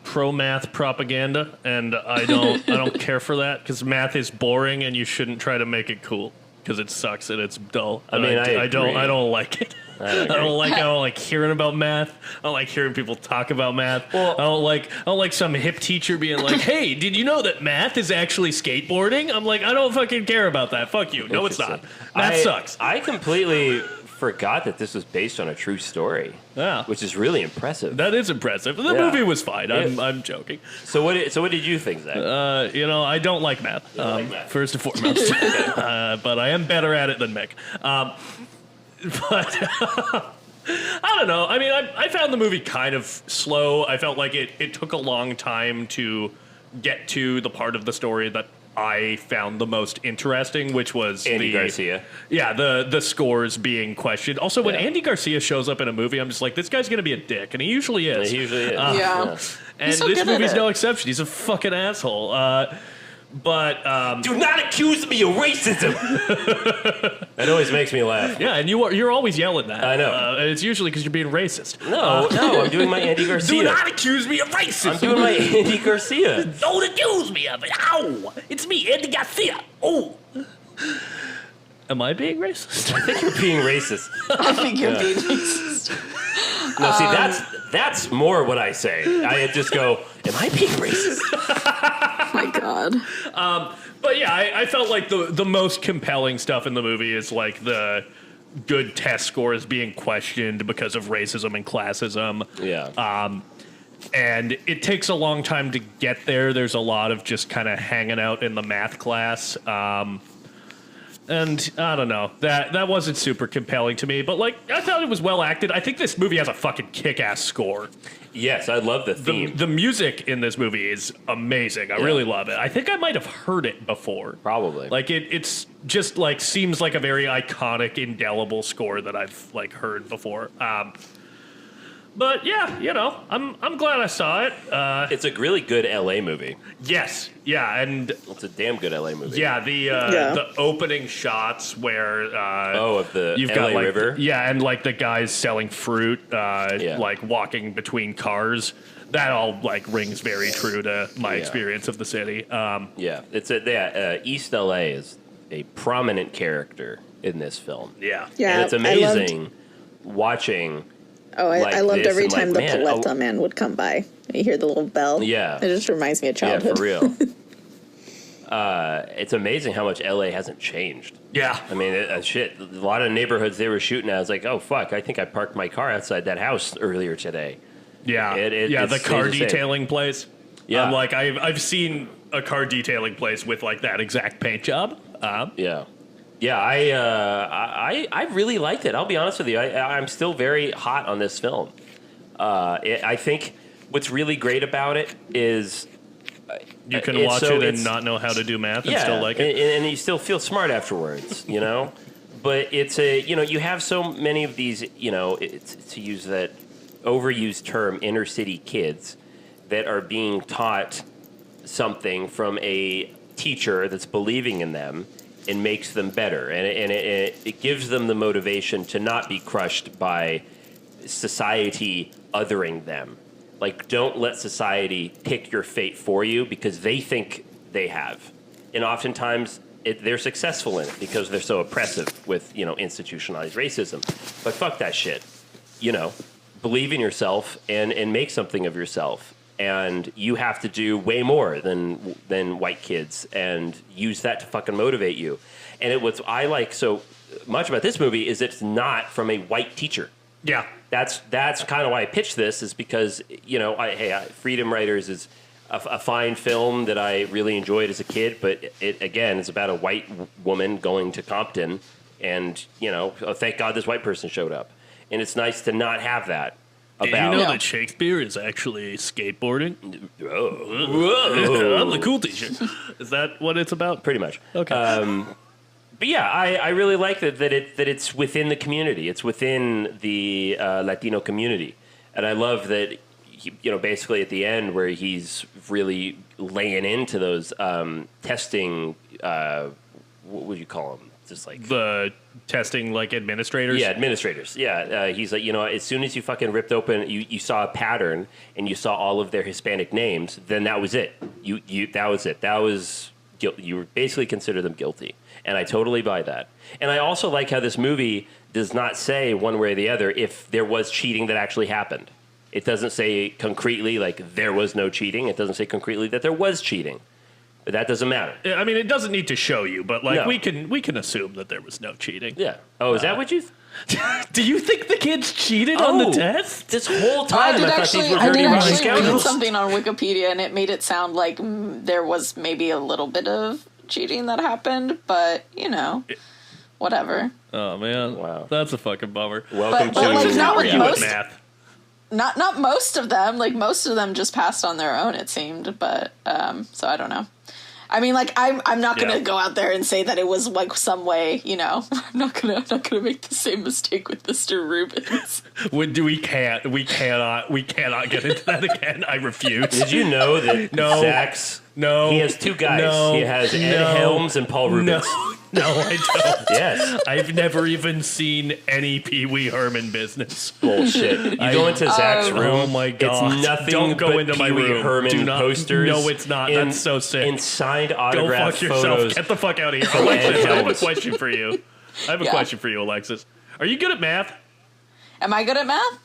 pro-math propaganda, and I don't care for that, because math is boring, and you shouldn't try to make it cool, because it sucks and it's dull. I mean, I don't like it. I don't like hearing about math. I don't like hearing people talk about math. Well, I don't like some hip teacher being like, "Hey, did you know that math is actually skateboarding?" I'm like, I don't fucking care about that. Fuck you. No, it's not. Math sucks. I completely forgot that this was based on a true story. Yeah, which is really impressive. That is impressive. The movie was fine. I'm joking. So what did you think, Zach? I don't like math. First and foremost, but I am better at it than Mick. But I don't know. I mean, I found the movie kind of slow. I felt like it took a long time to get to the part of the story that I found the most interesting, which was Andy Garcia. Yeah, the scores being questioned. Also, when Andy Garcia shows up in a movie, I'm just like, this guy's going to be a dick, and he usually is. He usually is. And so this movie's no exception. He's a fucking asshole. But do not accuse me of racism. That always makes me laugh. Yeah, and you're always yelling that. I know. And it's usually because you're being racist. No, I'm doing my Andy Garcia. Do not accuse me of racism. I'm doing my Andy Garcia. Don't accuse me of it. Ow! It's me, Andy Garcia. Oh. Am I being racist? I think you're being racist. I think you're being racist. No, see, that's more what I say. I just go, am I being racist? Oh my God. But yeah, I felt like the most compelling stuff in the movie is like the good test scores being questioned because of racism and classism. Yeah. And it takes a long time to get there. There's a lot of just kind of hanging out in the math class. And I don't know, that wasn't super compelling to me, but like I thought it was well acted. I think this movie has a fucking kick-ass score. Yes, I love the theme. The music in this movie is amazing. I really love it. I think I might have heard it before. Probably. Like it's just like seems like a very iconic, indelible score that I've like heard before. But yeah, I'm glad I saw it. It's a really good LA movie. Yes, yeah, and it's a damn good LA movie. Yeah, the opening shots where of the you've LA got like River. And like the guys selling fruit, like walking between cars. That all like rings very true to my experience of the city. East LA is a prominent character in this film. Yeah, and it's amazing watching. Oh, I loved every time the Paletta man would come by. You hear the little bell. Yeah. It just reminds me of childhood. Yeah, for real. It's amazing how much LA hasn't changed. Yeah. I mean, shit, a lot of neighborhoods they were shooting at, I was like, oh, fuck, I think I parked my car outside that house earlier today. Yeah. The car detailing place. Yeah. I'm like, I've seen a car detailing place with like that exact paint job. Yeah, I really liked it. I'll be honest with you. I'm still very hot on this film. I think what's really great about it is you can watch it and not know how to do math and still like it. And you still feel smart afterwards, But it's you have so many of these, to use that overused term, inner city kids that are being taught something from a teacher that's believing in them. And makes them better, and it gives them the motivation to not be crushed by society othering them. Like, don't let society pick your fate for you because they think they have, and oftentimes they're successful in it because they're so oppressive with institutionalized racism. But fuck that shit. Believe in yourself and make something of yourself. And you have to do way more than white kids and use that to fucking motivate you. And what I like so much about this movie is it's not from a white teacher. Yeah. That's kind of why I pitched this is because, Freedom Writers is a fine film that I really enjoyed as a kid. But it again, is about a white woman going to Compton and, thank God this white person showed up. And it's nice to not have that. Did you know that Shakespeare is actually skateboarding? Whoa. I'm the cool teacher. Is that what it's about? Pretty much. Okay. But yeah, I really like that it's within the community. It's within the Latino community. And I love that, basically at the end where he's really laying into those testing, what would you call them? just like the testing like administrators. Yeah, administrators. Yeah, he's like, as soon as you fucking ripped open, you saw a pattern and you saw all of their Hispanic names, then that was it. That was it. That was you basically consider them guilty, and I totally buy that. And I also like how this movie does not say one way or the other if there was cheating that actually happened. It doesn't say concretely like there was no cheating. It doesn't say concretely that there was cheating. But that doesn't matter. I mean, it doesn't need to show you, but like No. we can assume that there was no cheating. Yeah. Oh, is that what you? Do you think the kids cheated on the test? This whole time, I thought these were I dirty did rotten actually read scoundrels. something on Wikipedia, and it made it sound like there was maybe a little bit of cheating that happened, but whatever. Oh man, Wow. that's a fucking bummer. Welcome But, like, to not with You most- at math. Not most of them. Like most of them just passed on their own. It seemed, but so I don't know. I mean, like I'm not gonna go out there and say that it was like some way. I'm not gonna make the same mistake with Mr. Rubens. We cannot get into that again. I refuse. Did you know that Zack's? No. He has two guys. No. He has Ed Helms and Paul Rubens. No, I don't. Yes. I've never even seen any Pee Wee Herman business. Bullshit. You go into Zack's room. Oh my god! It's nothing Don't go but into my Pee Wee room. Herman Do not, posters. No, it's not. That's so sick. And signed Go autograph fuck yourself. photos. Get the fuck out of here, from Alexis. Ed I have a Helms. question for you. Alexis. Are you good at math? Am I good at math?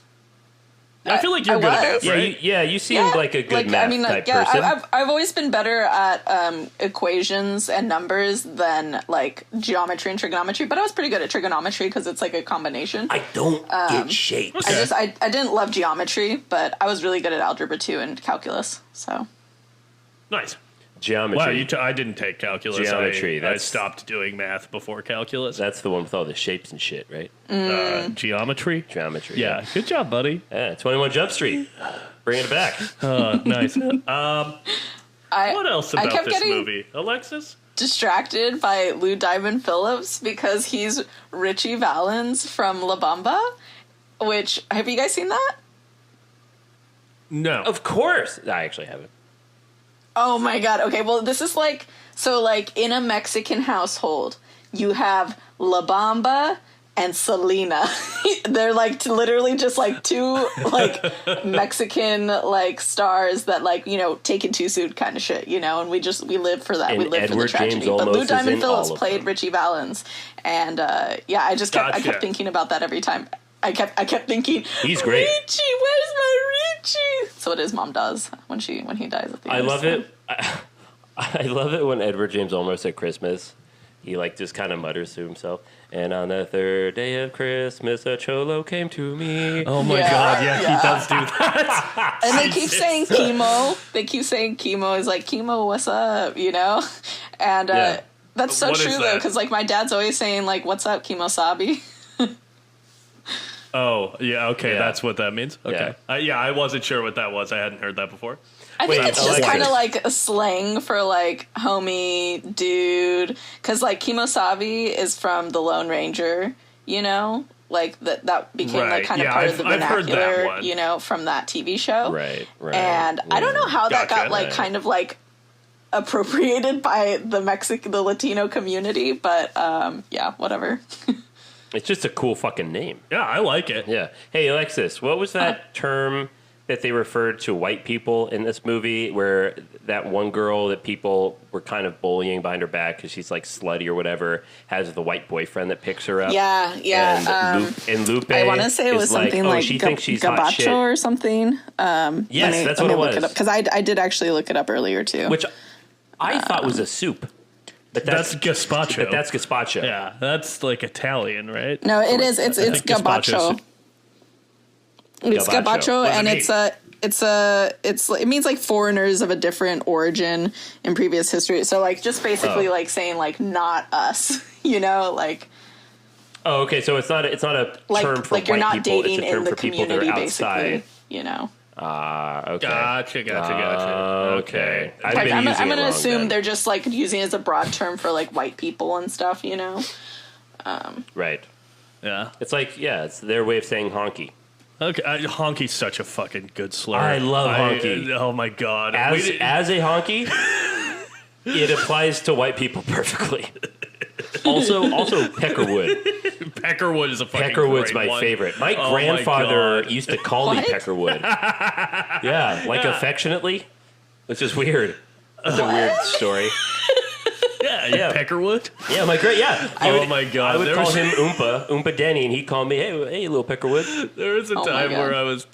I feel like you're good at math, Yeah, right? you seem like a good math type yeah, person. I've always been better at equations and numbers than like geometry and trigonometry, but I was pretty good at trigonometry because it's like a combination. I don't get shapes. Okay. I didn't love geometry, but I was really good at algebra 2 and calculus. So Nice. Geometry. Wow, I didn't take calculus. Geometry, I stopped doing math before calculus. That's the one with all the shapes and shit, right? Geometry? Geometry. Yeah. Good job, buddy. Yeah, 21 Jump Street. Bringing it back. Nice. What else I about kept this getting movie? Alexis? distracted by Lou Diamond Phillips because he's Richie Valens from La Bamba, which, have you guys seen that? No. Of course. I actually haven't. Oh my god. Okay, well this is like in a Mexican household, you have La Bamba and Selena. They're like literally just like two like Mexican like stars that like, taken too soon kind of shit, and we live for that. And we live Edward for the tragedy. James But Olmos Lou is Diamond in Phillips all of played them. Richie Valens, and I kept thinking about that every time. I kept thinking, He's great. Richie, where's my Richie? So what his mom does when he dies at the end. I love it. I love it when Edward James Olmos at Christmas, he like just kind of mutters to himself. And on the third day of Christmas, a cholo came to me. Oh my god, yeah, he does do that. And they keep saying chemo. They keep saying chemo is like, chemo, what's up? And that's so What is true though, that? because like my dad's always saying like, what's up, chemo-sabi? Oh, yeah, okay, Yeah. that's what that means? Okay. I wasn't sure what that was. I hadn't heard that before. I think it's just Alexis. kind of like a slang for like homie, dude, because like chemo-sabi is from the Lone Ranger, like that became Right. like kind of Yeah, part of the I've heard that vernacular, one. from that TV show. Right. And I don't know how that Gotcha. got like kind of like appropriated by the Latino community, but yeah, whatever. It's just a cool fucking name. Yeah, I like it. Yeah. Hey, Alexis, what was that term that they referred to white people in this movie where that one girl that people were kind of bullying behind her back because she's like slutty or whatever has the white boyfriend that picks her up? Yeah. And Lupe I want to say it was something like she thinks she's hot gabacho shit. or something. Yes, that's what it was. Because I did actually look it up earlier too. Which I thought was a soup. But That's gazpacho. But that's gazpacho. Yeah, that's like Italian, right? No, it is. It's think gabacho. It's Gabacho. gabacho, What and does it it means like foreigners of a different origin in previous history. So like just basically like saying like not us, like. Oh, okay. So it's not a term for like you're white not people. dating it's a term in the for people that community, are outside. basically. Okay. Gotcha. Okay. I've Like, been I'm using gonna it wrong assume then. they're just like using it as a broad term for like white people and stuff, Right. Yeah. It's like, it's their way of saying honky. Okay. Honky's such a fucking good slur. I love honky. Oh my god. As a honky, it applies to white people perfectly. Also Peckerwood. Peckerwood is a fucking Peckerwood's great my one. favorite. My grandfather used to call me Peckerwood. Yeah, like affectionately, which is weird. That's a weird story. Yeah, Peckerwood? Yeah, my great. Yeah. My god. I would call him Oompa Denny, and he'd call me, hey, little Peckerwood. There was a time where I was.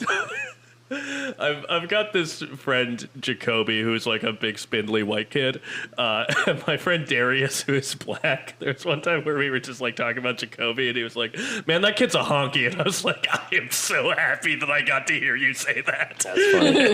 I've got this friend Jacoby who's like a big spindly white kid, and my friend Darius who is black. There's one time where we were just like talking about Jacoby, and he was like, "Man, that kid's a honky," and I was like, "I am so happy that I got to hear you say that." That's funny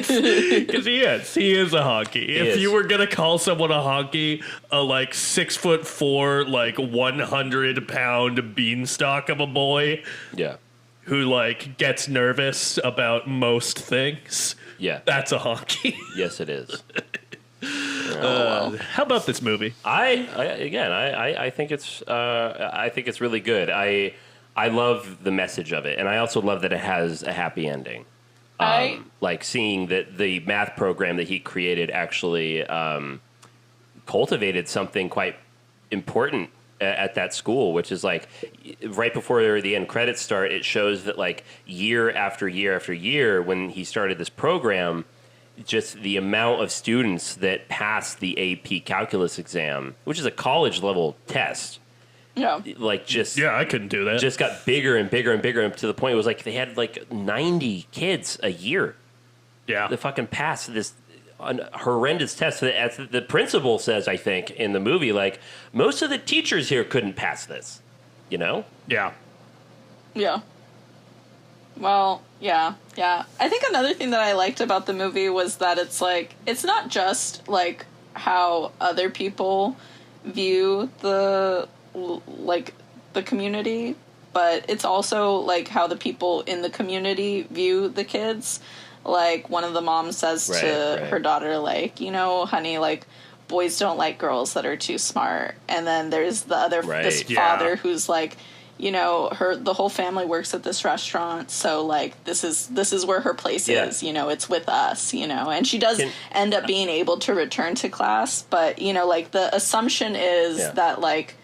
because he is a honky. If you were gonna call someone a honky, a like 6'4", like 100-pound beanstalk of a boy, yeah. who like gets nervous about most things. Yeah, that's a honky. Yes, it is. How about this movie? I think it's really good. I love the message of it, and I also love that it has a happy ending. Like seeing that the math program that he created actually cultivated something quite important at that school, which is like right before the end credits start, it shows that like year after year after year, when he started this program, just the amount of students that passed the AP calculus exam, which is a college level test. Yeah. Like just I couldn't do that. Just got bigger and bigger and bigger, to the point it was like they had like 90 kids a year. Yeah. That fucking passed this horrendous test. As the principal says, I think, in the movie, like, most of the teachers here couldn't pass this, you know? Yeah. Yeah. Well, yeah. I think another thing that I liked about the movie was that it's like, it's not just like how other people view the community, but it's also like how the people in the community view the kids. Like, one of the moms says to her daughter, like, you know, honey, like, boys don't like girls that are too smart. And then there's the other, this father who's like, you know, the whole family works at this restaurant, so, like, this is where her place is, you know, it's with us, you know. And she does end up being able to return to class, but, you know, like, the assumption is that, like,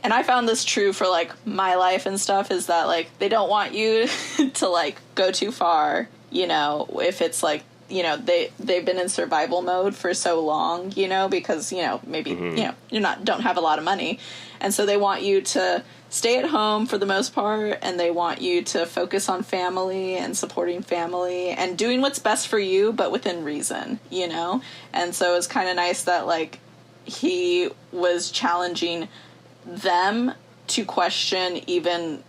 and I found this true for, like, my life and stuff, is that, like, they don't want you to, like, go too far, you know, if it's, like, you know, they've been in survival mode for so long, you know, because, you know, maybe, you know, don't have a lot of money. And so they want you to stay at home for the most part, and they want you to focus on family and supporting family and doing what's best for you, but within reason, you know? And so it's kind of nice that, like, he was challenging them to question even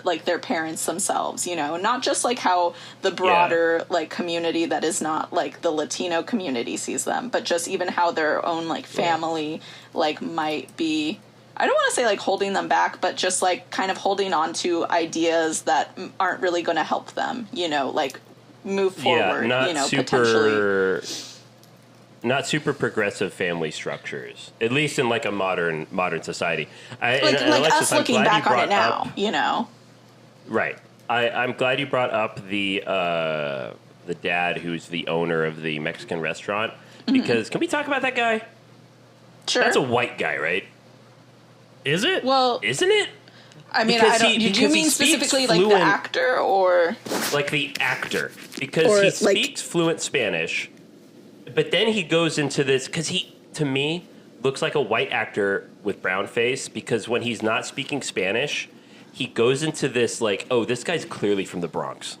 like their parents themselves, you know, not just like how the broader like community that is not like the Latino community sees them, but just even how their own like family like might be, I don't want to say like holding them back, but just like kind of holding on to ideas that aren't really going to help them, you know, like move forward, you know, potentially. Not super progressive family structures, at least in like a modern society. Like us looking back on it now, you know. Right. I'm glad you brought up the dad who's the owner of the Mexican restaurant, because can we talk about that guy? Sure. That's a white guy, right? Is it? Well, isn't it? I mean, I don't. Do you mean specifically like the actor, or like the actor? Because he speaks fluent Spanish. But then he goes into this, because he, to me, looks like a white actor with brown face, because when he's not speaking Spanish, he goes into this, like, oh, this guy's clearly from the Bronx.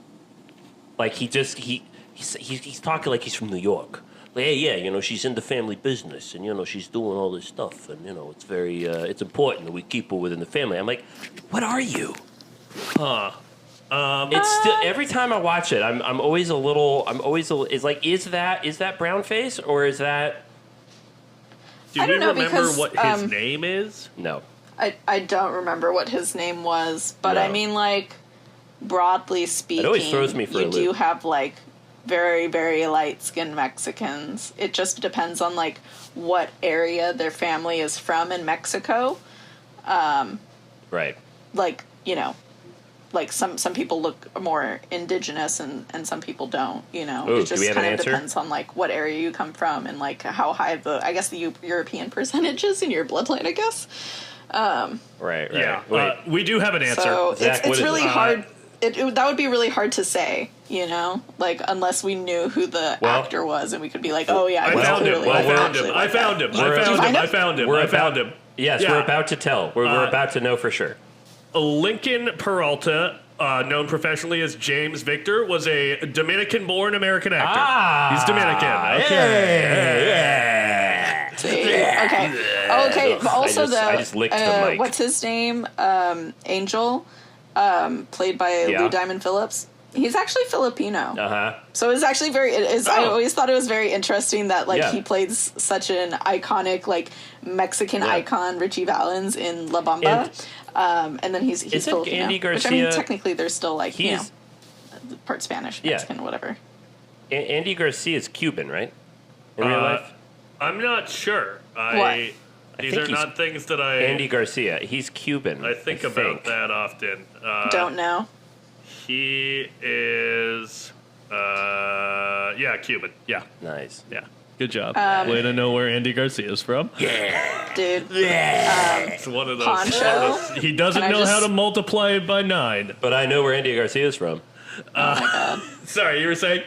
Like, he's talking like he's from New York. Like, hey, yeah, you know, she's in the family business, and, you know, she's doing all this stuff, and, you know, it's very, it's important that we keep her within the family. I'm like, what are you? Huh. It's still, every time I watch it, I'm always a little. It's like, is that brown face, or is that? Do we remember what his name is? No, I don't remember what his name was, but I mean, like, broadly speaking, it always throws me for a loop. You do have like very, very light-skinned Mexicans. It just depends on like what area their family is from in Mexico. Right. Like, you know. like some people look more indigenous and some people don't, you know. Ooh, it just kind of depends on like what area you come from and like how high the European percentage is in your bloodline, I guess. Right. Yeah, we do have an answer. So Zach, it's really hard. That would be really hard to say, you know, like unless we knew who the actor was and we could be like, oh yeah, I found him. I found him. Yes, we're about to tell. We're about to know for sure. Lincoln Peralta, known professionally as James Victor, was a Dominican-born American actor. He's Dominican. Okay. Okay. But also I just licked the mic. What's his name? Angel, played by Lou Diamond Phillips. He's actually Filipino. So it's actually I always thought it was very interesting that he played such an iconic Mexican icon, Richie Valens, in La Bamba. And then he's Filipino. Andy Garcia, which, I mean, technically they're still part Spanish, Mexican, whatever. Andy Garcia is Cuban, right? In real life? I'm not sure. These are not things that Andy Garcia, he's Cuban. I think about that often. Don't know. He is, Cuban. Yeah. Nice. Yeah. Good job. Way to know where Andy Garcia is from. Yeah. Dude. It's one of those. Poncho? He doesn't know how to multiply it by 9. But I know where Andy Garcia is from. Oh my God. Sorry, you were saying?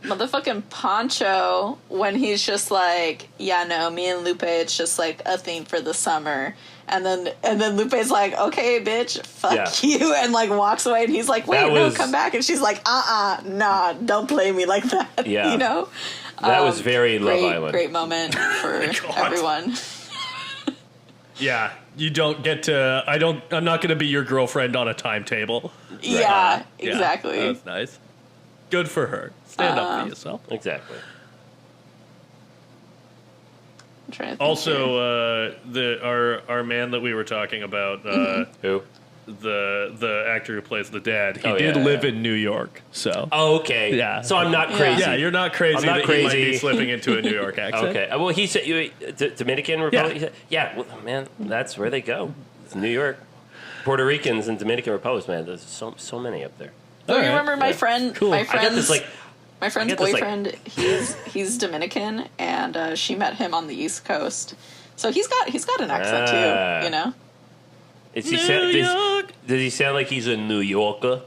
Motherfucking Poncho, when he's just like, yeah, no, me and Lupe, it's just like a thing for the summer. And then Lupe's like, okay, bitch, fuck you, and walks away. And he's like, wait, no, come back. And she's like, nah, don't play me like that. Yeah. You know? That was very Love Island. Great moment for everyone. Yeah, you don't get to. I'm not going to be your girlfriend on a timetable. Yeah, exactly. Yeah, that's nice. Good for her. Stand up for yourself. Exactly. Also, our man that we were talking about, who? The actor who plays the dad, he did live in New York, so. Oh, okay. Yeah. So I'm not crazy. Yeah, you're not crazy. I'm not that crazy. He might be slipping into a New York accent. Okay. Well, he said Dominican Republic. Yeah. Well, man, that's where they go. It's New York. Puerto Ricans and Dominican Republics, man. There's so many up there. Oh, you remember my friend? Cool. My friend's My friend's boyfriend, he's Dominican, and she met him on the East Coast. So he's got an accent too, you know. Does he sound like he's a New Yorker?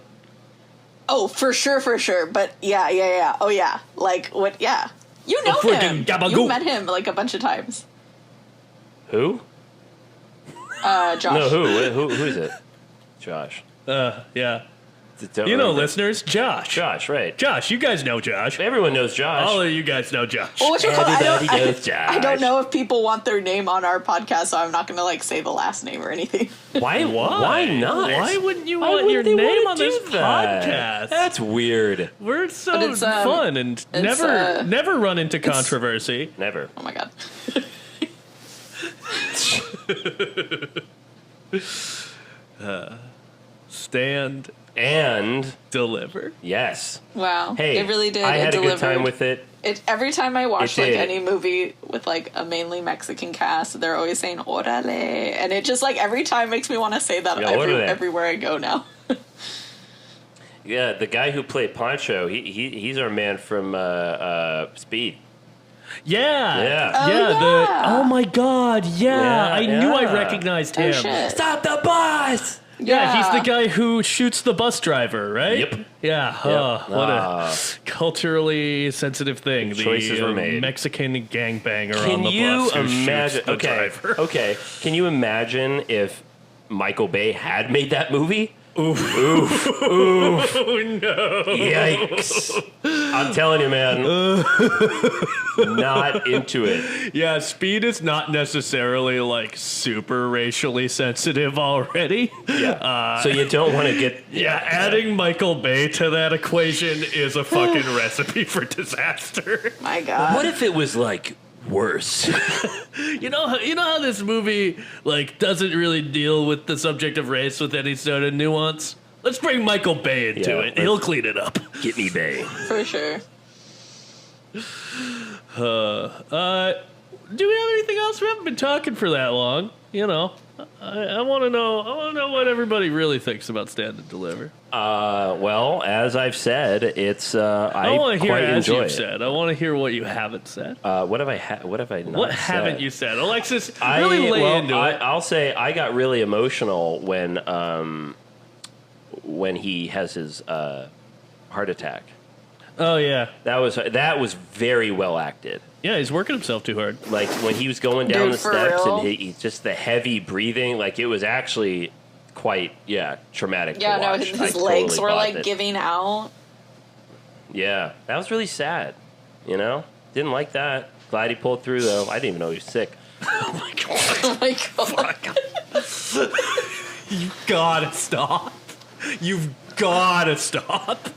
Oh, for sure. But yeah. Oh yeah, what? Yeah, you know him. You met him a bunch of times. Who? Josh. No, who is it? Josh. Yeah. Listeners, Josh. Josh, right. Josh, you guys know Josh. Everyone knows Josh. All of you guys know Josh. Well, Everybody knows Josh. I don't know if people want their name on our podcast, so I'm not going to say the last name or anything. Why not? Why wouldn't you want your name on this podcast? That's weird. We're so fun and never run into controversy. Never. Oh my God. Stand and deliver. Yes. Wow. Hey, it really did. I had a good time with it. Every time I watch any movie with a mainly Mexican cast, they're always saying "orale," and it just every time makes me want to say that everywhere I go now. Yeah, the guy who played Poncho, he's our man from Speed. Yeah. Oh my God. Yeah. I knew I recognized him. Shit. Stop the bus! Yeah, he's the guy who shoots the bus driver, right? Yep. Yeah. What a culturally sensitive thing. Choices were made. Mexican gangbanger on the bus who shoots the driver. Okay. Can you imagine if Michael Bay had made that movie? Oof. Oh, no. Yikes. I'm telling you, man. Not into it. Yeah, Speed is not necessarily super racially sensitive already. Yeah. So you don't want to get... adding Michael Bay to that equation is a fucking recipe for disaster. My God. What if it was worse? You know how this movie doesn't really deal with the subject of race with any sort of nuance? Let's bring Michael Bay into it. He'll clean it up. Get me, Bay. For sure. Do we have anything else? We haven't been talking for that long. you know, I want to know. I want to know what everybody really thinks about Stand and Deliver. Well, as I've said, it's I want to hear quite as enjoy you've it. said. I want to hear what you haven't said. What have I not What said? haven't you said, Alexis? Really lay into it. I'll say I got really emotional when he has his heart attack. Oh yeah, That was very well acted. yeah. He's working himself too hard. Like when he was going down Dude, the for steps real? and he just the heavy breathing, like it was actually quite traumatic. Yeah, to no, watch. his I legs totally were bought like it. giving out. Yeah, that was really sad. You know, didn't like that. Glad he pulled through though. I didn't even know he was sick. Oh my god! Oh my god. You gotta stop. You've gotta stop.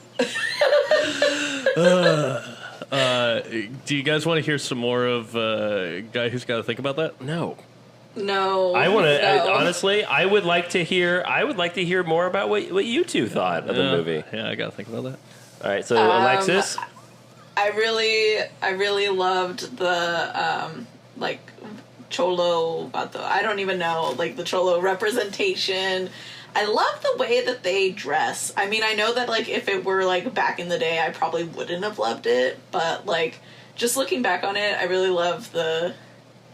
Do you guys want to hear some more of Guy Who's Got to Think About That? No. No. I want to no. honestly. I would like to hear more about what you two thought of the movie. Yeah, I got to think about that. All right, so Alexis, I really loved the like Cholo Vato. I don't even know, like the Cholo representation. I love the way that they dress. I mean, I know that like if it were like back in the day, I probably wouldn't have loved it, but like just looking back on it, I really love the.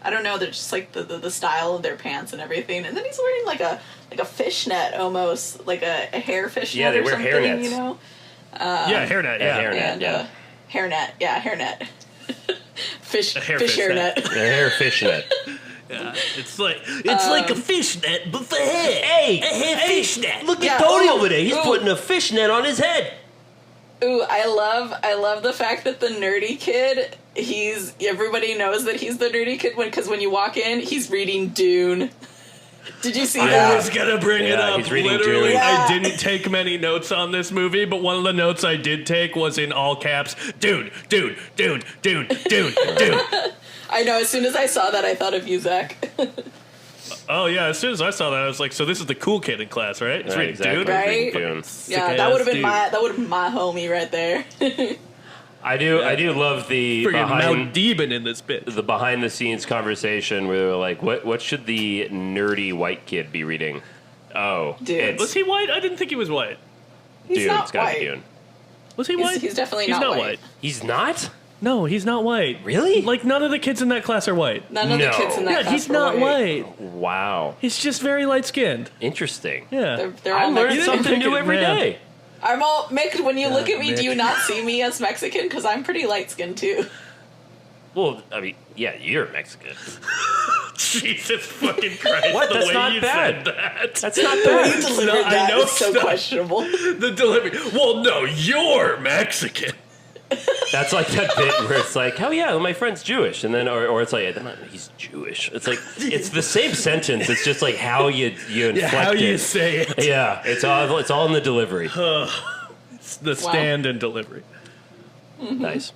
I don't know, they're just like the style of their pants and everything, and then he's wearing like a fishnet almost, like a hair fishnet. Yeah, they or wear something, hairnets. You know. Yeah, hairnet. Yeah, hairnet. And, hairnet, yeah, hairnet. fish hair fish fishnet. hairnet. the hair fishnet. Yeah, it's like a fishnet, but for hair. Hey, a hair fishnet. Look Yeah, at Tony ooh, over there. He's ooh. putting a fishnet on his head. Ooh, I love the fact that the nerdy kid, everybody knows that he's the nerdy kid because when you walk in, he's reading Dune. Did you see I that? was gonna bring it up. he's reading Literally, Dune. I didn't take many notes on this movie, but one of the notes I did take was in all caps. Dude. I know. As soon as I saw that, I thought of you, Zach. Oh yeah, as soon as I saw that, I was like, so this is the cool kid in class, right? It's Right, reading exactly. Dude. Right? Dune. Yeah, that would have been my homie right there. I do love the Friggin' behind Mount Deben in this bitch. the behind the scenes conversation where they're like, what should the nerdy white kid be reading? Oh, Dude. it's Was he white? I didn't think he was white. He's Dune. not It's gotta white. be Dune. Was he white? He's definitely He's not not white. He's not? No, he's not white. Really? Like none of the kids in that class are white. None of the No. kids in that Yeah, class he's were not white. Wow. He's just very light skinned. Interesting. Yeah. They're I all learn Mexican. something new Mick, every man. day. I'm all Mick. When you look at me, Mick. do you not see me as Mexican? Because I'm pretty light skinned too. Well, I mean, yeah, you're Mexican. Jesus fucking Christ. What? The That's way not you bad. said that. That's not You bad. delivered No, I that. know It's so it's not. questionable. The delivery. Well, no, you're Mexican. That's like that bit where it's like, oh yeah, my friend's Jewish, and then or it's like, he's Jewish. It's like it's the same sentence. It's just like how you inflect Yeah, how it. you say it. Yeah, it's all in the delivery. It's the stand and delivery. Nice.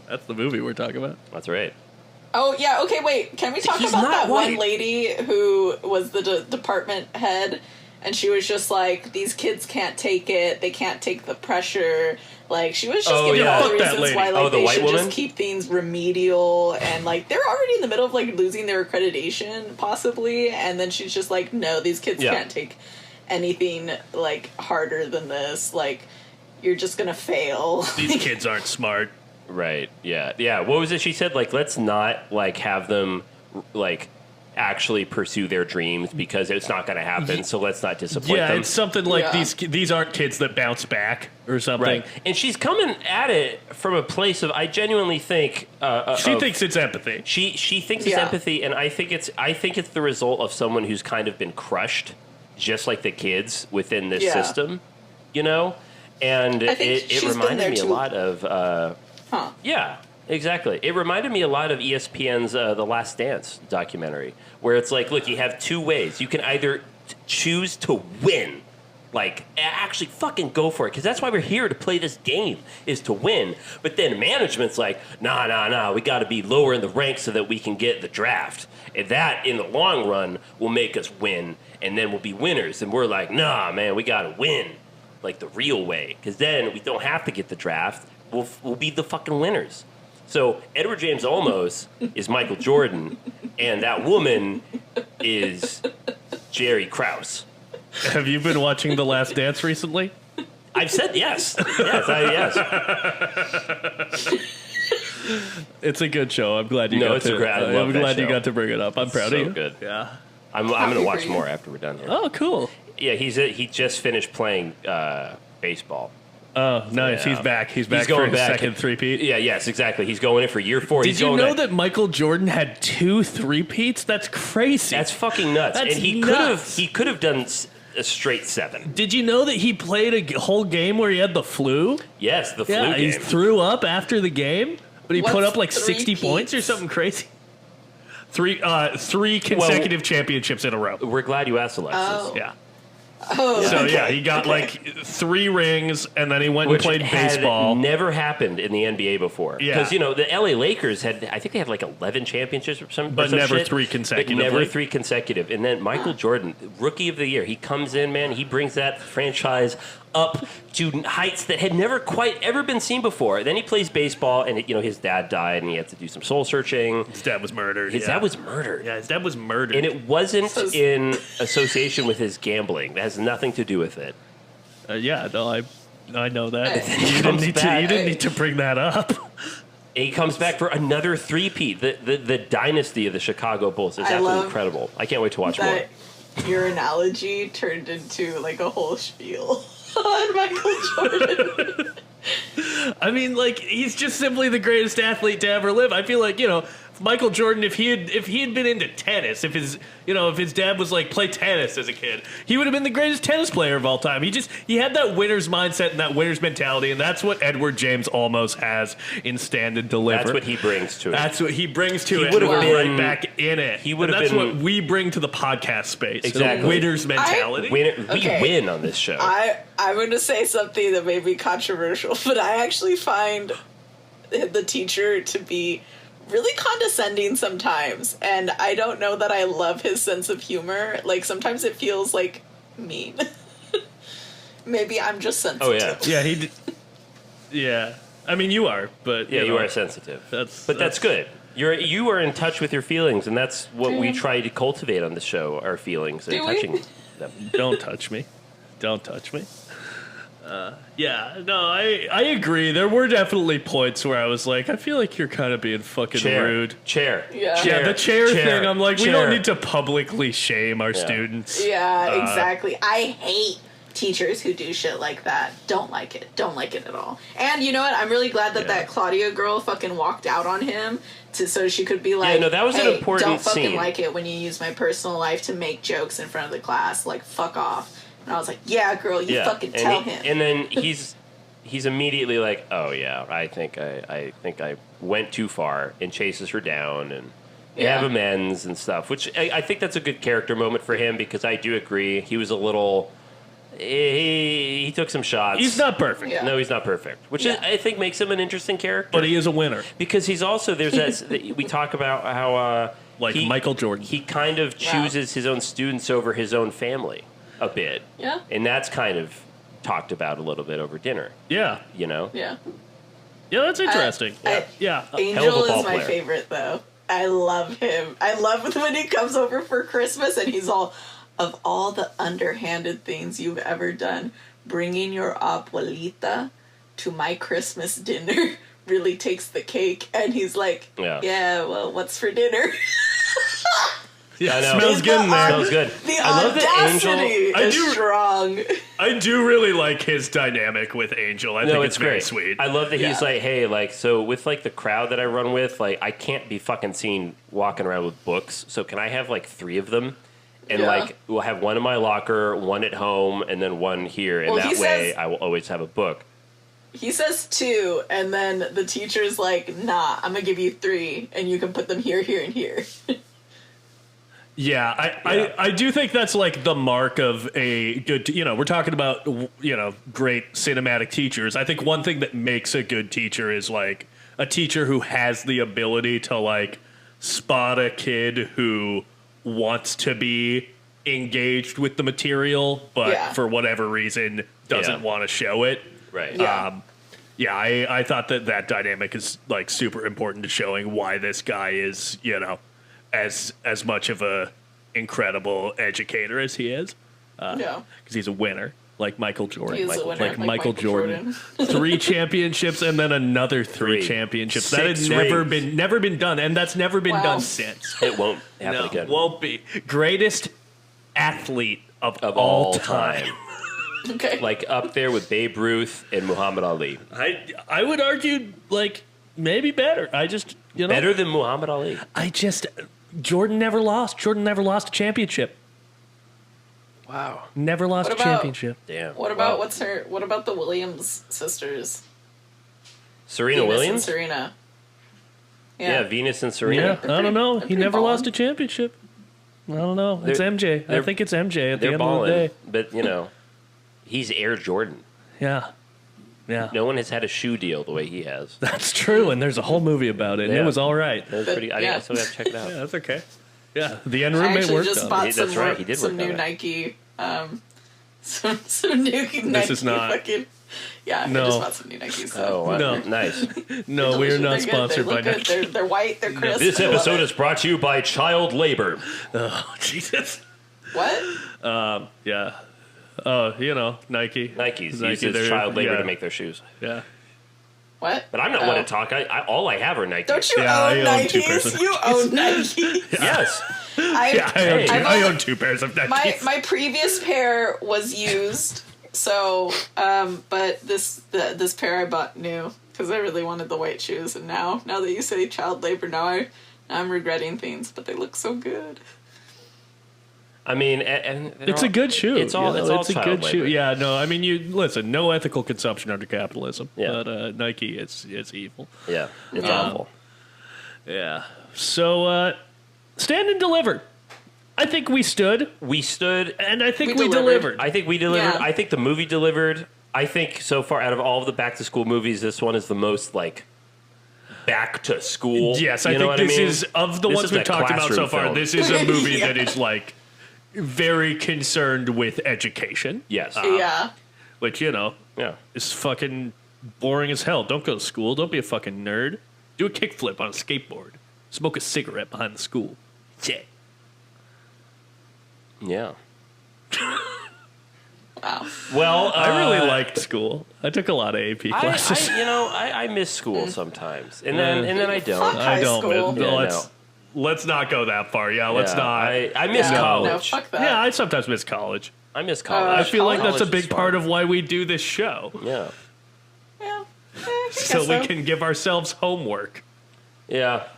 That's the movie we're talking about. That's right. Oh yeah. Okay. Wait. Can we talk He's about not that white. one lady who was the department head, and she was just like, these kids can't take it. They can't take the pressure. Like she was just Oh, giving yeah. all the Fuck that reasons lady. why like Oh, the they white should woman? just keep things remedial, and like they're already in the middle of like losing their accreditation possibly, and then she's just like, no, these kids Yeah. can't take anything like harder than this. Like you're just gonna fail. These kids aren't smart. Right. Yeah. Yeah. What was it she said? Like, let's not like have them like actually pursue their dreams because it's not going to happen. So let's not disappoint Yeah, them. it's something like Yeah. these aren't kids that bounce back or something. Right. And she's coming at it from a place of I genuinely think She thinks it's empathy. she thinks it's Yeah. empathy, and I think it's the result of someone who's kind of been crushed, just like the kids within this Yeah. system, you know. And I think it she's been reminded there me a too. lot of yeah, exactly. It reminded me a lot of ESPN's The Last Dance documentary, where it's like, look, you have two ways. You can either choose to win, like actually fucking go for it, because that's why we're here to play this game, is to win. But then management's like, nah, we got to be lower in the ranks so that we can get the draft, and that in the long run will make us win, and then we'll be winners. And we're like, nah, man, we got to win, like the real way, because then we don't have to get the draft. We'll be the fucking winners. So Edward James Olmos is Michael Jordan, and that woman is Jerry Krause. Have you been watching The Last Dance recently? I've said yes. Yes. It's a good show. I'm glad you I'm glad you got to bring it up. I'm proud of you. Good. Yeah. I'm going to watch more after we're done here. Oh, cool. Yeah, he just finished playing baseball. Oh, nice. Yeah. He's back. He's going for his back. second three-peat. Yeah, yes, exactly. He's going in for year 4. Did you know that Michael Jordan had 2 three-peats? That's crazy. That's fucking nuts. That's and he could have done a straight 7. Did you know that he played a whole game where he had the flu? Yes, the flu game. He threw up after the game, but he put up like 60 points or something crazy. 3 consecutive championships in a row. We're glad you asked, Alexis. Oh. Yeah. Oh, so he got like 3 rings, and then he went and played baseball. Never happened in the NBA before. Yeah, because the LA Lakers I think they had like 11 championships or something, but never 3 consecutive. Never 3 consecutive. And then Michael Jordan, Rookie of the Year, he comes in, man. He brings that franchise up to heights that had never quite ever been seen before. Then he plays baseball, and his dad died, and he had to do some soul searching. His dad was murdered. His dad was murdered. Yeah, his dad was murdered, and it wasn't in association with his gambling. That has nothing to do with it. I know that. You didn't need to bring that up. And he comes back for another 3-peat. The dynasty of the Chicago Bulls is absolutely incredible. I can't wait to watch more. Your analogy turned into like a whole spiel on Michael Jordan. I mean, like, he's just simply the greatest athlete to ever live. I feel like, Michael Jordan, if he had been into tennis, if his dad was like play tennis as a kid, he would have been the greatest tennis player of all time. He had that winner's mindset and that winner's mentality, and that's what Edward James almost has in Stand and Deliver. That's what he brings to it. That's what he brings to it. Would have been right back in it. That's what we bring to the podcast space. Exactly. The winner's mentality. We win on this show. I'm going to say something that may be controversial, but I actually find the teacher to be really condescending sometimes, and I don't know that I love his sense of humor. Like, sometimes it feels like mean. Maybe I'm just sensitive. Oh yeah, yeah. I mean, you are, but you are sensitive. That's good. You are in touch with your feelings, and that's what we try to cultivate on the show: our feelings and touching them. Don't touch me. Don't touch me. I agree. There were definitely points where I was like, I feel like you're kind of being fucking rude. Chair. The chair thing, I'm like, we don't need to publicly shame our students. Yeah, exactly. I hate teachers who do shit like that. Don't like it. Don't like it at all. And you know what? I'm really glad that Claudia girl fucking walked out on him so she could be like, that was an important don't fucking scene. like it when you use my personal life to make jokes in front of the class. Like, fuck off. And I was like, yeah, girl, you fucking tell him. And then he's immediately like, oh yeah, I think I went too far, and chases her down, and they have amends and stuff. Which I think that's a good character moment for him, because I do agree he was a little. He took some shots. He's not perfect. Yeah. No, he's not perfect. Which I think makes him an interesting character. But he is a winner. Because he's also we talk about how Michael Jordan. He kind of chooses his own students over his own family a bit. Yeah. And that's kind of talked about a little bit over dinner. Yeah. Yeah. Yeah, that's interesting. Angel is my favorite, though. I love him. I love when he comes over for Christmas and he's all, of all the underhanded things you've ever done, bringing your abuelita to my Christmas dinner really takes the cake. And he's like, yeah, well, what's for dinner? Yeah, I know. Smells good in there. Smells good. The audacity is strong. I do really like his dynamic with Angel. I think it's very sweet. I love that he's like, hey, like, so with like the crowd that I run with, like, I can't be fucking seen walking around with books. So can I have like 3 of them? And like, we'll have one in my locker, one at home, and then one here. And that way I will always have a book. He says 2, and then the teacher's like, nah, I'm going to give you 3, and you can put them here, here, and here. Yeah, I do think that's like the mark of a good, we're talking about, great cinematic teachers. I think one thing that makes a good teacher is like a teacher who has the ability to like spot a kid who wants to be engaged with the material, but for whatever reason doesn't want to show it. Right. Yeah. I thought that dynamic is like super important to showing why this guy is, as much of a incredible educator as he is. Yeah. Because he's a winner, like Michael Jordan. He is a winner, like Michael Jordan. 3 championships and then another 3 championships. That had never been done, and that's never been done since. It won't happen again. Won't be. Greatest athlete of all time. Okay. Like up there with Babe Ruth and Muhammad Ali. I would argue, like, maybe better. I just, Better than Muhammad Ali. Jordan never lost. Jordan never lost a championship. Wow. Never lost a championship. Damn. What about what about the Williams sisters? Serena Venus Williams? and Serena. Yeah, Venus and Serena. Yeah, I don't know. He never lost a championship. I don't know. It's MJ. I think it's MJ at the end of the day. But, he's Air Jordan. Yeah. Yeah. No one has had a shoe deal the way he has. That's true, and there's a whole movie about it, and it was all right. It was pretty. I still have to check it out. Yeah, that's okay. Yeah, the end roommate worked just on bought it. That's right. He did some work new on it. Nike. Some new Nike. This is not. Fucking, I just bought some new Nikes. Oh, wow. No. Nice. No, we are not They're good. sponsored They by look good. Nike. They're white. They're crisp. This episode is brought to you by child labor. Oh, Jesus. What? Yeah. Oh, Nike. Nikes uses child labor to make their shoes. Yeah. What? But I'm not one to talk. All I have are Nikes. Don't you own Nikes? You own Nikes. Yes. I own 2 pairs of Nikes. My previous pair was used, so but this pair I bought new because I really wanted the white shoes, and now that you say child labor, now I'm regretting things, but they look so good. I mean, and it's a good shoe. It's all it's a child good labor. shoe. Yeah, no, I mean, listen, no ethical consumption under capitalism. Yeah. But Nike, it's evil. Yeah, it's awful. Yeah. So, stand and deliver. I think we stood. We stood. And I think we delivered. I think we delivered. Yeah. I think the movie delivered. I think so far, out of all of the back-to-school movies, this one is the most, back to school. Yes, I think this is, of the ones we've talked about so far, this is a movie that is, very concerned with education. Yes. Which, is fucking boring as hell. Don't go to school. Don't be a fucking nerd. Do a kickflip on a skateboard. Smoke a cigarette behind the school. Yeah. Yeah. Wow. Well, I really liked school. I took a lot of AP classes. I miss school sometimes, and then I don't. High school. Let's not go that far. Yeah, let's not. I miss college. No, fuck that. Yeah, I sometimes miss college. I miss college. I feel like that's a College big is part fun. of why we do this show. Yeah. Yeah. So we can give ourselves homework. Yeah.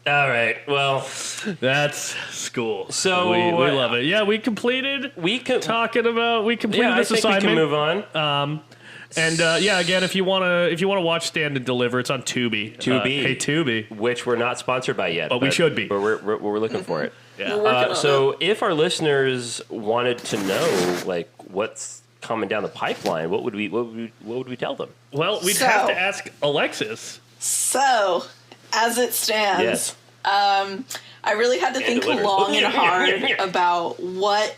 All right. Well, that's school. So we love it. Yeah, we completed. We completed this assignment. We can move on. And again, if you wanna watch Stand and Deliver, it's on Tubi. Hey Tubi, which we're not sponsored by yet, but we should be. But we're looking for it. Yeah. So if our listeners wanted to know what's coming down the pipeline, what would we tell them? Well, we'd have to ask Alexis. So, as it stands, yes. I really had to think long and hard about what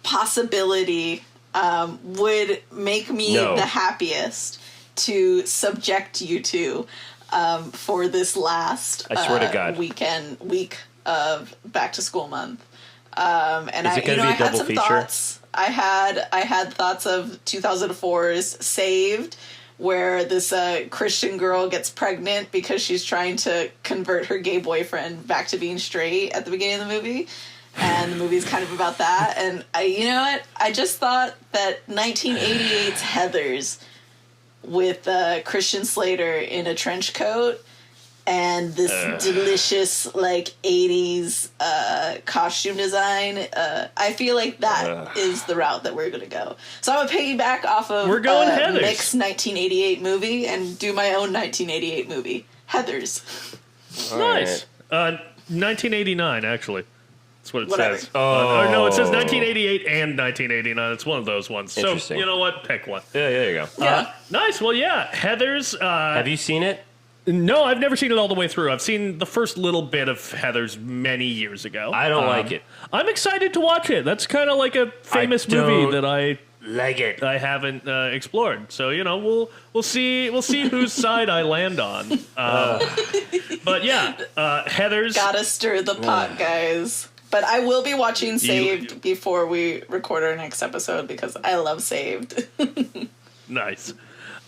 possibility would make me the happiest to subject you to for this last I swear to God. week of back to school month. And Is it going to be a double feature? Thoughts. I had thoughts of 2004's Saved, where this Christian girl gets pregnant because she's trying to convert her gay boyfriend back to being straight at the beginning of the movie. And the movie's kind of about that. And I just thought that 1988's Heathers with Christian Slater in a trench coat and this delicious 80s costume design, I feel like that is the route that we're going to go. So I'm going to piggyback off of we're going Heathers. Nick's 1988 movie and do my own 1988 movie, Heathers. Nice. 1989, actually. That's what it says. Oh. No, it says 1988 and 1989. It's one of those ones. So, you know what? Pick one. Yeah, there you go. Yeah. Nice. Well, yeah. Heathers. Have you seen it? No, I've never seen it all the way through. I've seen the first little bit of Heathers many years ago. I don't like it. I'm excited to watch it. That's kind of like a famous movie that I Leg it. I haven't explored. So we'll see whose side I land on. But yeah, Heather's gotta stir the pot, guys. But I will be watching Saved before we record our next episode because I love Saved. Nice.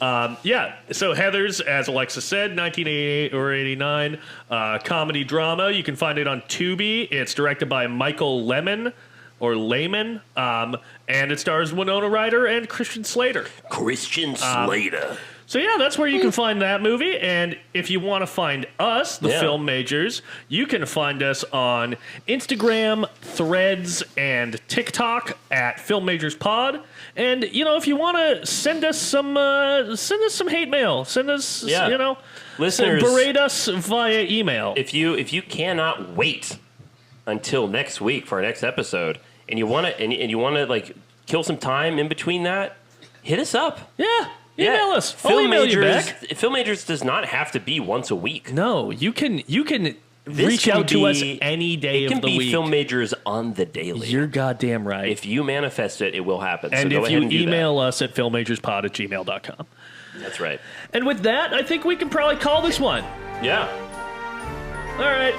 Yeah, so Heathers, as Alexa said, 1988 or 89, comedy drama. You can find it on Tubi. It's directed by Michael Lehman, and it stars Winona Ryder and Christian Slater. So yeah, that's where you can find that movie. And if you want to find us, the Film Majors, you can find us on Instagram, Threads, and TikTok at Film Majors Pod. And if you want to send us some hate mail, listeners, berate us via email. If you cannot wait until next week for our next episode, and you want to like kill some time in between that, hit us up. Yeah. Email us. I'll email you back. Film Majors does not have to be once a week. No, you can reach out to us any day of the week. It can be Film Majors on the daily. You're goddamn right. If you manifest it, it will happen. And so if you email us at filmmajorspod@gmail.com. That's right. And with that, I think we can probably call this one. Yeah. All right.